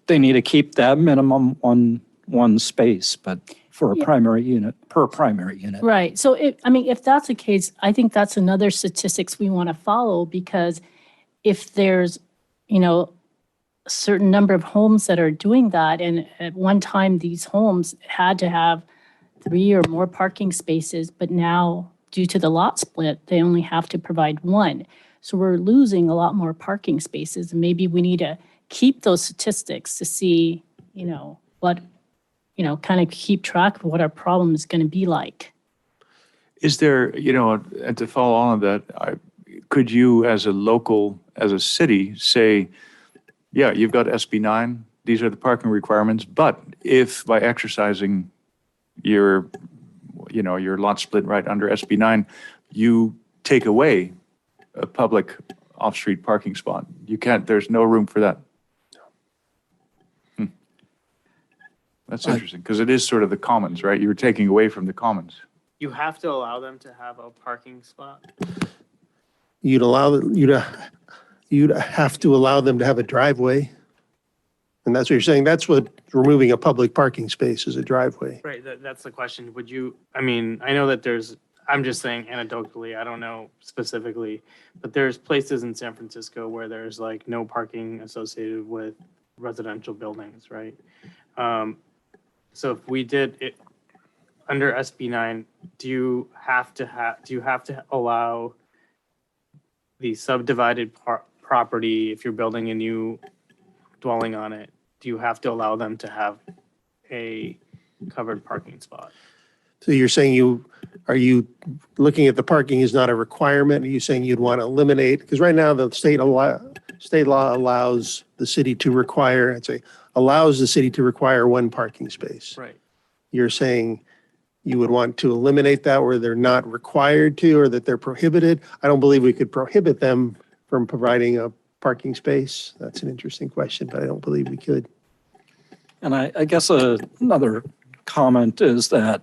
they need to keep that minimum one space, but for a primary unit, per primary unit. Right. So if that's the case, I think that's another statistics we want to follow, because if there's, a certain number of homes that are doing that, and at one time these homes had to have 3 or more parking spaces, but now due to the lot split, they only have to provide 1. So we're losing a lot more parking spaces. And maybe we need to keep those statistics to see, what, kind of keep track of what our problem is going to be like. Is there, and to follow on that, could you as a city say, yeah, you've got SB 9, these are the parking requirements, but if by exercising your lot split right under SB 9, you take away a public off-street parking spot, there's no room for that. That's interesting, because it is sort of the commons, right? You're taking away from the commons. You have to allow them to have a parking spot? You'd have to allow them to have a driveway. And that's what you're saying, that's what removing a public parking space is, a driveway. Right, that's the question. Would you, I mean, I know that I'm just saying anecdotally, I don't know specifically, but there's places in San Francisco where there's like no parking associated with residential buildings, right? So if we did it under SB 9, do you have to allow the subdivided property, if you're building a new dwelling on it, do you have to allow them to have a covered parking spot? So you're saying are you looking at the parking is not a requirement? Are you saying you'd want to eliminate, because right now the state law allows the city to require, allows the city to require one parking space. Right. You're saying you would want to eliminate that where they're not required to, or that they're prohibited? I don't believe we could prohibit them from providing a parking space. That's an interesting question, but I don't believe we could. And I guess another comment is that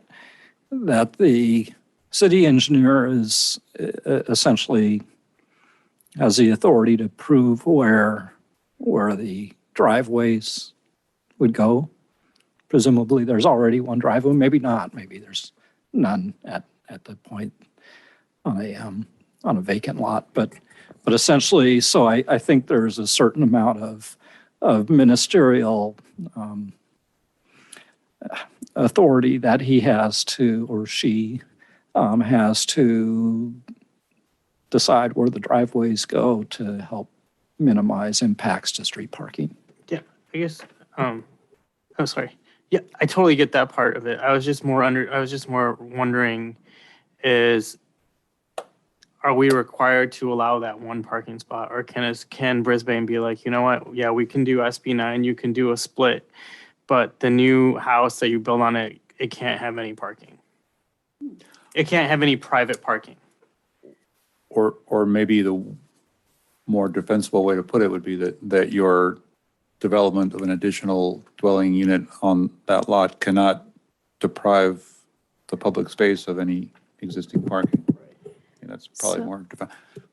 the city engineer is essentially has the authority to prove where the driveways would go. Presumably, there's already one driveway, maybe not, maybe there's none at the point on a vacant lot, but essentially, so I think there's a certain amount of ministerial authority that he has to, or she has to decide where the driveways go to help minimize impacts to street parking. Yeah, I guess, oh, sorry. Yeah, I totally get that part of it. I was just more wondering are we required to allow that one parking spot, or can Brisbane be like, you know what? Yeah, we can do SB 9, you can do a split, but the new house that you build on it, it can't have any parking. It can't have any private parking. Or maybe the more defensible way to put it would be that your development of an additional dwelling unit on that lot cannot deprive the public space of any existing parking. And that's probably So- more,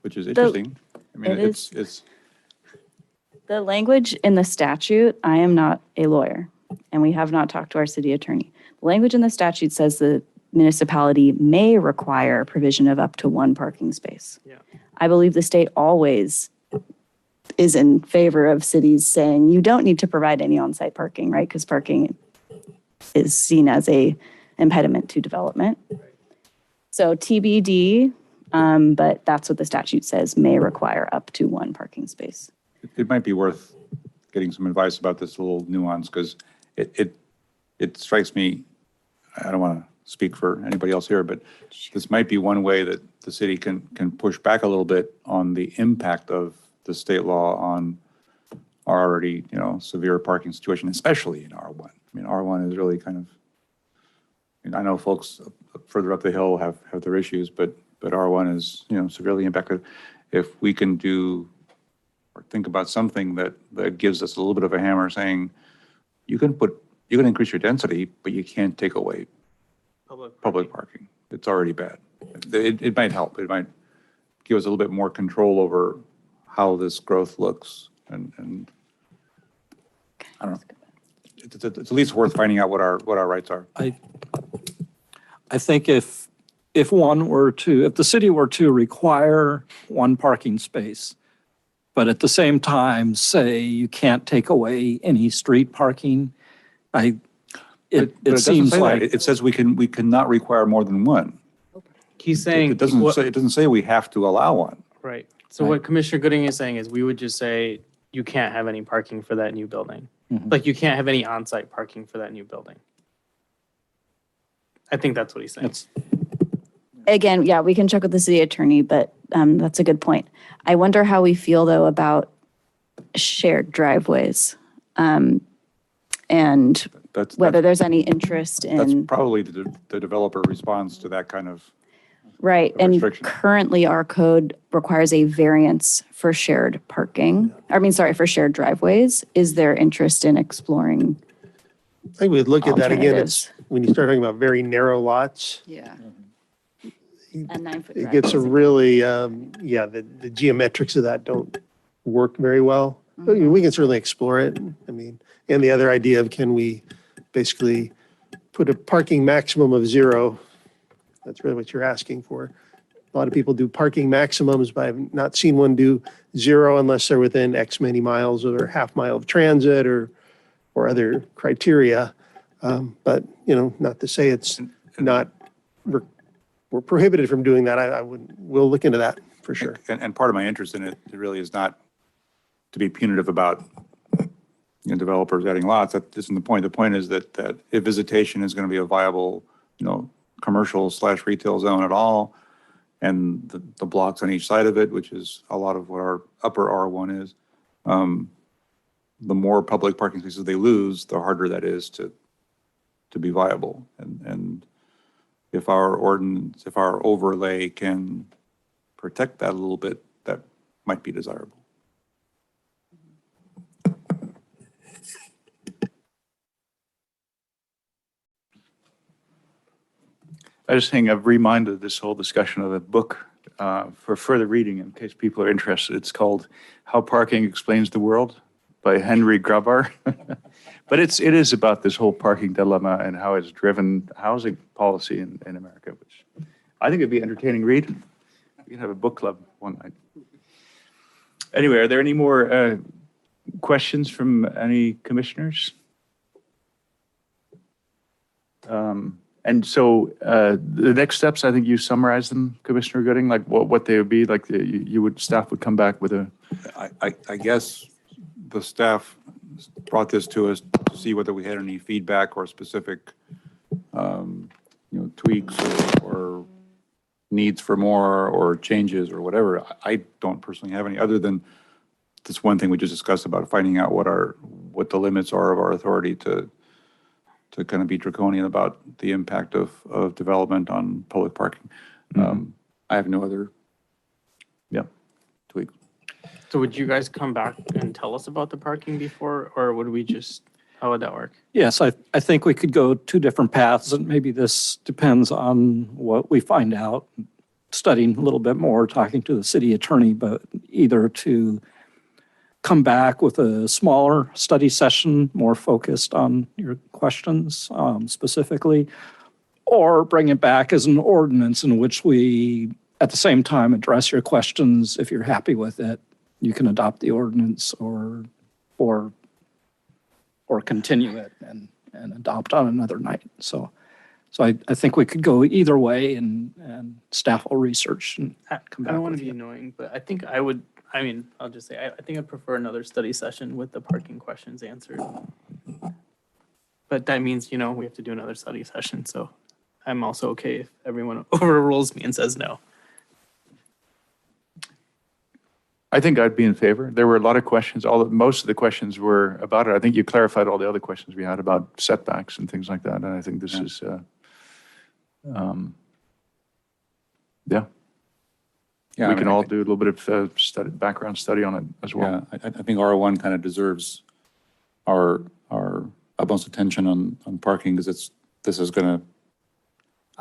which is interesting. I mean, it it's, The language in the statute, I am not a lawyer, and we have not talked to our city attorney. The language in the statute says the municipality may require provision of up to one parking space. Yeah. I believe the state always is in favor of cities saying you don't need to provide any on-site parking, right? Because parking is seen as a impediment to development. So TBD, but that's what the statute says, may require up to one parking space. it might be worth getting some advice about this little nuance, because it strikes me, I don't want to speak for anybody else here, but this might be one way that the city can push back a little bit on the impact of the state law on our already, severe parking situation, especially in R1. I mean, R1 is really kind of, I know folks further up the hill have their issues, but R1 is, severely impacted. If we can do or think about something that gives us a little bit of a hammer saying, you can increase your density, but you can't take away public parking. It's already bad. It might help. It might give us a little bit more control over how this growth looks. And I don't know. It's at least worth finding out what our rights are. I think if the city were to require one parking space, but at the same time say you can't take away any street parking, it doesn't seems say that. like It says we cannot require more than one. He's saying. It doesn't say we have to allow one. Right. So what Commissioner Gooding is saying is we would just say you can't have any parking for that new building. Mhm. Like you can't have any on-site parking for that new building. I think that's what he's saying. it's Again, yeah, we can check with the city attorney, but that's a good point. I wonder how we feel, though, about shared driveways and That's whether there's any interest that's in, probably the developer response to that kind of. right. a And restriction. currently, our code requires a variance for shared parking. For shared driveways. Is there interest in exploring? I think we'd look at that again. It's Alternatives. when you start talking about very narrow lots, Yeah. And 9-foot it gets a driveways. really, the geometrics of that don't work very well. We can certainly explore it. I mean, and the other idea of can we basically put a parking maximum of 0? That's really what you're asking for. A lot of people do parking maximums, but I've not seen one do 0 unless they're within X many miles or half mile of transit or other criteria. But, not to say it's not, we're prohibited from doing that. We'll look into that for sure. And part of my interest in it really is not to be punitive about developers adding lots. That isn't the point. The point is that if visitation is going to be a viable, commercial/retail zone at all, and the blocks on each side of it, which is a lot of what our upper R1 is, the more public parking spaces they lose, the harder that is to be viable. And if our ordinance, if our overlay can protect that a little bit, that might be desirable. I just think I've reminded this whole discussion of a book for further reading in case people are interested. It's called How Parking Explains the World by Henry Grabar. But it is about this whole parking dilemma and how it's driven housing policy in America, which I think it'd be an entertaining read. We can have a book club one night. Anyway, are there any more questions from any commissioners? And so the next steps, I think you summarized them, Commissioner Gooding, like what they would be, like staff would come back with a. I guess the staff brought this to us to see whether we had any feedback or specific, tweaks or needs for more or changes or whatever. I don't personally have any other than this one thing we just discussed about finding out what the limits are of our authority to kind of be draconian about the impact of development on public parking. I have no other tweaks. So would you guys come back and tell us about the parking before, or would we just, how would that work? Yes, I think we could go 2 different paths, and maybe this depends on what we find out, studying a little bit more, talking to the city attorney, but either to come back with a smaller study session, more focused on your questions specifically, or bring it back as an ordinance in which we, at the same time, address your questions. If you're happy with it, you can adopt the ordinance or continue it and adopt on another night. So I think we could go either way, and staff will research and come back. I don't want with to be you. annoying, but I think I'll just say, I think I'd prefer another study session with the parking questions answered. But that means, we have to do another study session, so I'm also okay if everyone overrules me and says no. I think I'd be in favor. There were a lot of questions. Most of the questions were about it. I think you clarified all the other questions we had about setbacks and things like that. And I think this is, we can all do a little bit of background study on it as well. Yeah, I think R1 kind of deserves our utmost attention on parking, because this is going to,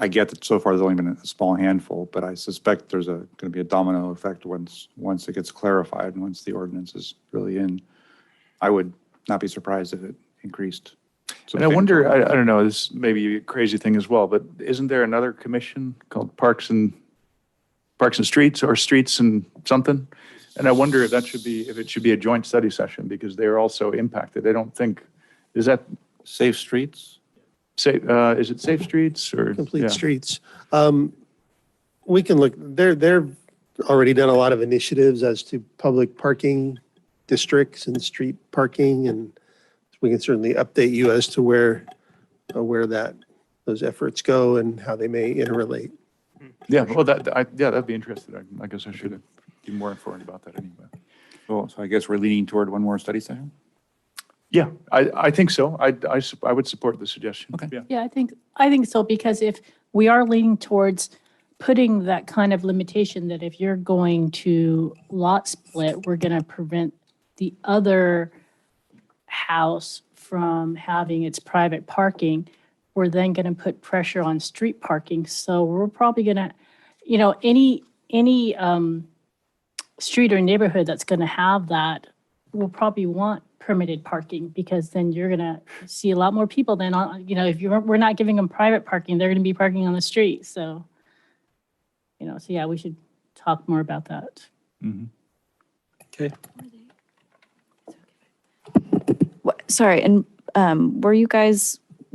I get that so far there's only been a small handful, but I suspect there's going to be a domino effect once it gets clarified and once the ordinance is really in. I would not be surprised if it increased. And I wonder, I don't know, this may be a crazy thing as well, but isn't there another commission called Parks and Streets, or Streets and something? And I wonder if it should be a joint study session, because they're also impacted. I don't think, is that Safe Streets? is it Safe Streets or? Complete Streets. We can look, they've already done a lot of initiatives as to public parking districts and street parking, and we can certainly update you as to where those efforts go and how they may interrelate. Yeah, well, that'd be interesting. I guess I should be more informed about that anyway. So I guess we're leaning toward one more study session? Yeah, I think so. I would support the suggestion. Okay. Yeah. Yeah, I think so, because if we are leaning towards putting that kind of limitation that if you're going to lot split, we're going to prevent the other house from having its private parking, we're then going to put pressure on street parking. So we're probably going to, any street or neighborhood that's going to have that will probably want permitted parking because then you're gonna see a lot more people than on, if we're not giving them private parking, they're gonna be parking on the street, so. So yeah, we should talk more about that. Okay. Sorry, and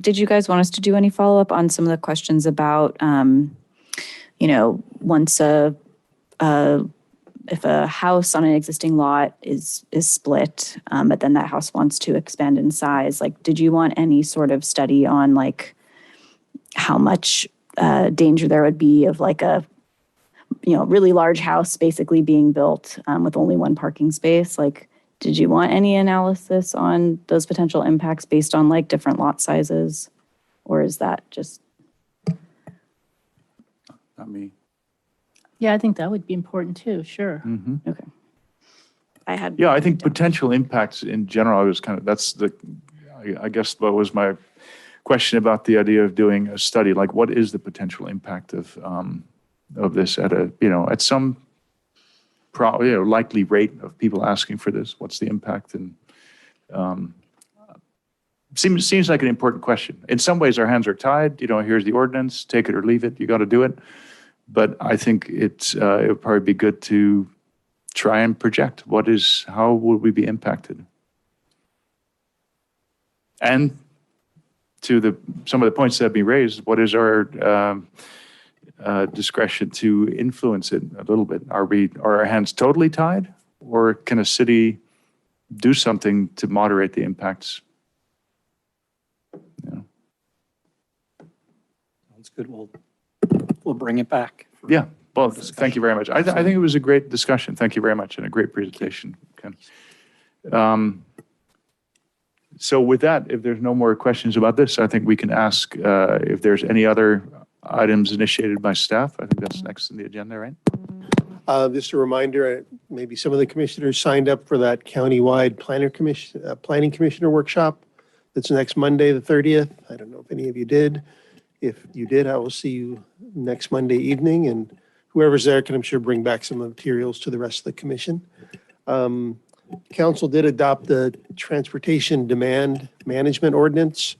did you guys want us to do any follow-up on some of the questions about, once if a house on an existing lot is split, but then that house wants to expand in size, like, did you want any sort of study on like how much danger there would be of like a really large house basically being built with only one parking space? Like, did you want any analysis on those potential impacts based on like different lot sizes? Or is that just? Not me. Yeah, I think that would be important too, sure. Okay. Yeah, I think potential impacts in general, I guess what was my question about the idea of doing a study, like what is the potential impact of this at some likely rate of people asking for this? What's the impact? And seems like an important question. In some ways, our hands are tied. Here's the ordinance, take it or leave it. You got to do it. But I think it would probably be good to try and project how would we be impacted? And to some of the points that have been raised, what is our discretion to influence it a little bit? Are our hands totally tied, or can a city do something to moderate the impacts? Sounds good. We'll bring it back. Yeah. Well, thank you very much. I think it was a great discussion. Thank you very much, and a great presentation, Ken. So with that, if there's no more questions about this, I think we can ask if there's any other items initiated by staff. I think that's next in the agenda, right? Just a reminder, maybe some of the commissioners signed up for that countywide planning commissioner workshop that's next Monday, the 30th. I don't know if any of you did. If you did, I will see you next Monday evening, and whoever's there can, I'm sure, bring back some materials to the rest of the commission. Council did adopt the transportation demand management ordinance.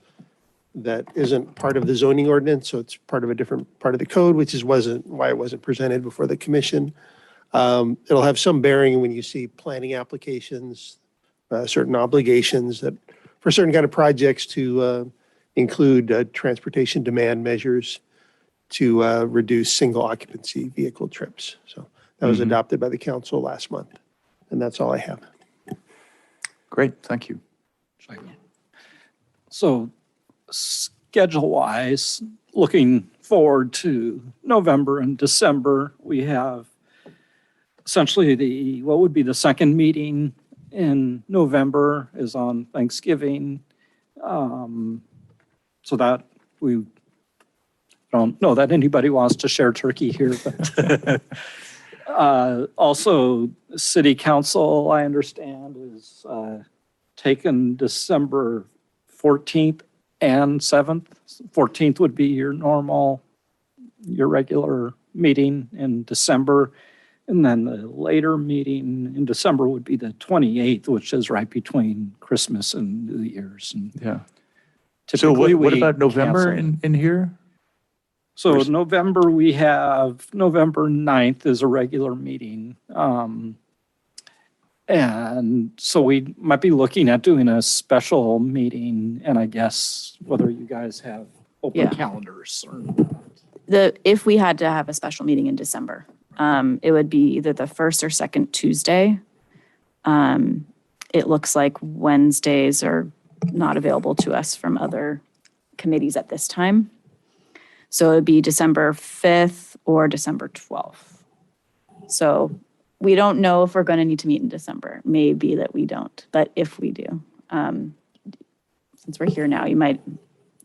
That isn't part of the zoning ordinance, so it's part of a different part of the code, which wasn't why it wasn't presented before the commission. It'll have some bearing when you see planning applications, certain obligations that for certain kind of projects to include transportation demand measures to reduce single occupancy vehicle trips. So that was adopted by the council last month, and that's all I have. Great, thank you. So schedule-wise, looking forward to November and December, we have essentially what would be the second meeting in November is on Thanksgiving. So that we don't know that anybody wants to share turkey here, but also city council, I understand, is taken December 14th and 7th. 14th would be your regular meeting in December. And then the later meeting in December would be the 28th, which is right between Christmas and New Year's. And Yeah. So typically what we about November cancel. in here? So November, we have November 9th is a regular meeting. And so we might be looking at doing a special meeting, and I guess whether you guys have open Yeah. calendars or If we had to have a special meeting in December, it would be either the first or second Tuesday. It looks like Wednesdays are not available to us from other committees at this time. So it would be December 5th or December 12th. So we don't know if we're going to need to meet in December. Maybe that we don't, but if we do, since we're here now, you might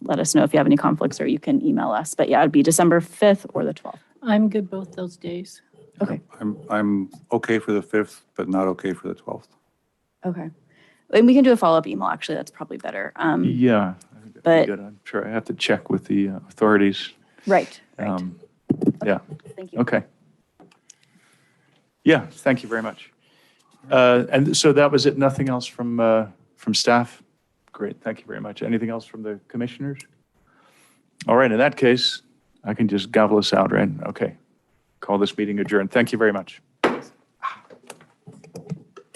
let us know if you have any conflicts, or you can email us. But yeah, it'd be December 5th or the 12th. I'm good both those days. Okay. I'm okay for the 5th, but not okay for the 12th. Okay. And we can do a follow-up email, actually. That's probably better. Yeah, I think that'd but- be good. I'm sure I have to check with the authorities. Right. Yeah, Thank you. okay. Yeah, thank you very much. And so that was it, nothing else from staff? Great, thank you very much. Anything else from the commissioners? All right, in that case, I can just gavel us out, right? Okay. Call this meeting adjourned. Thank you very much.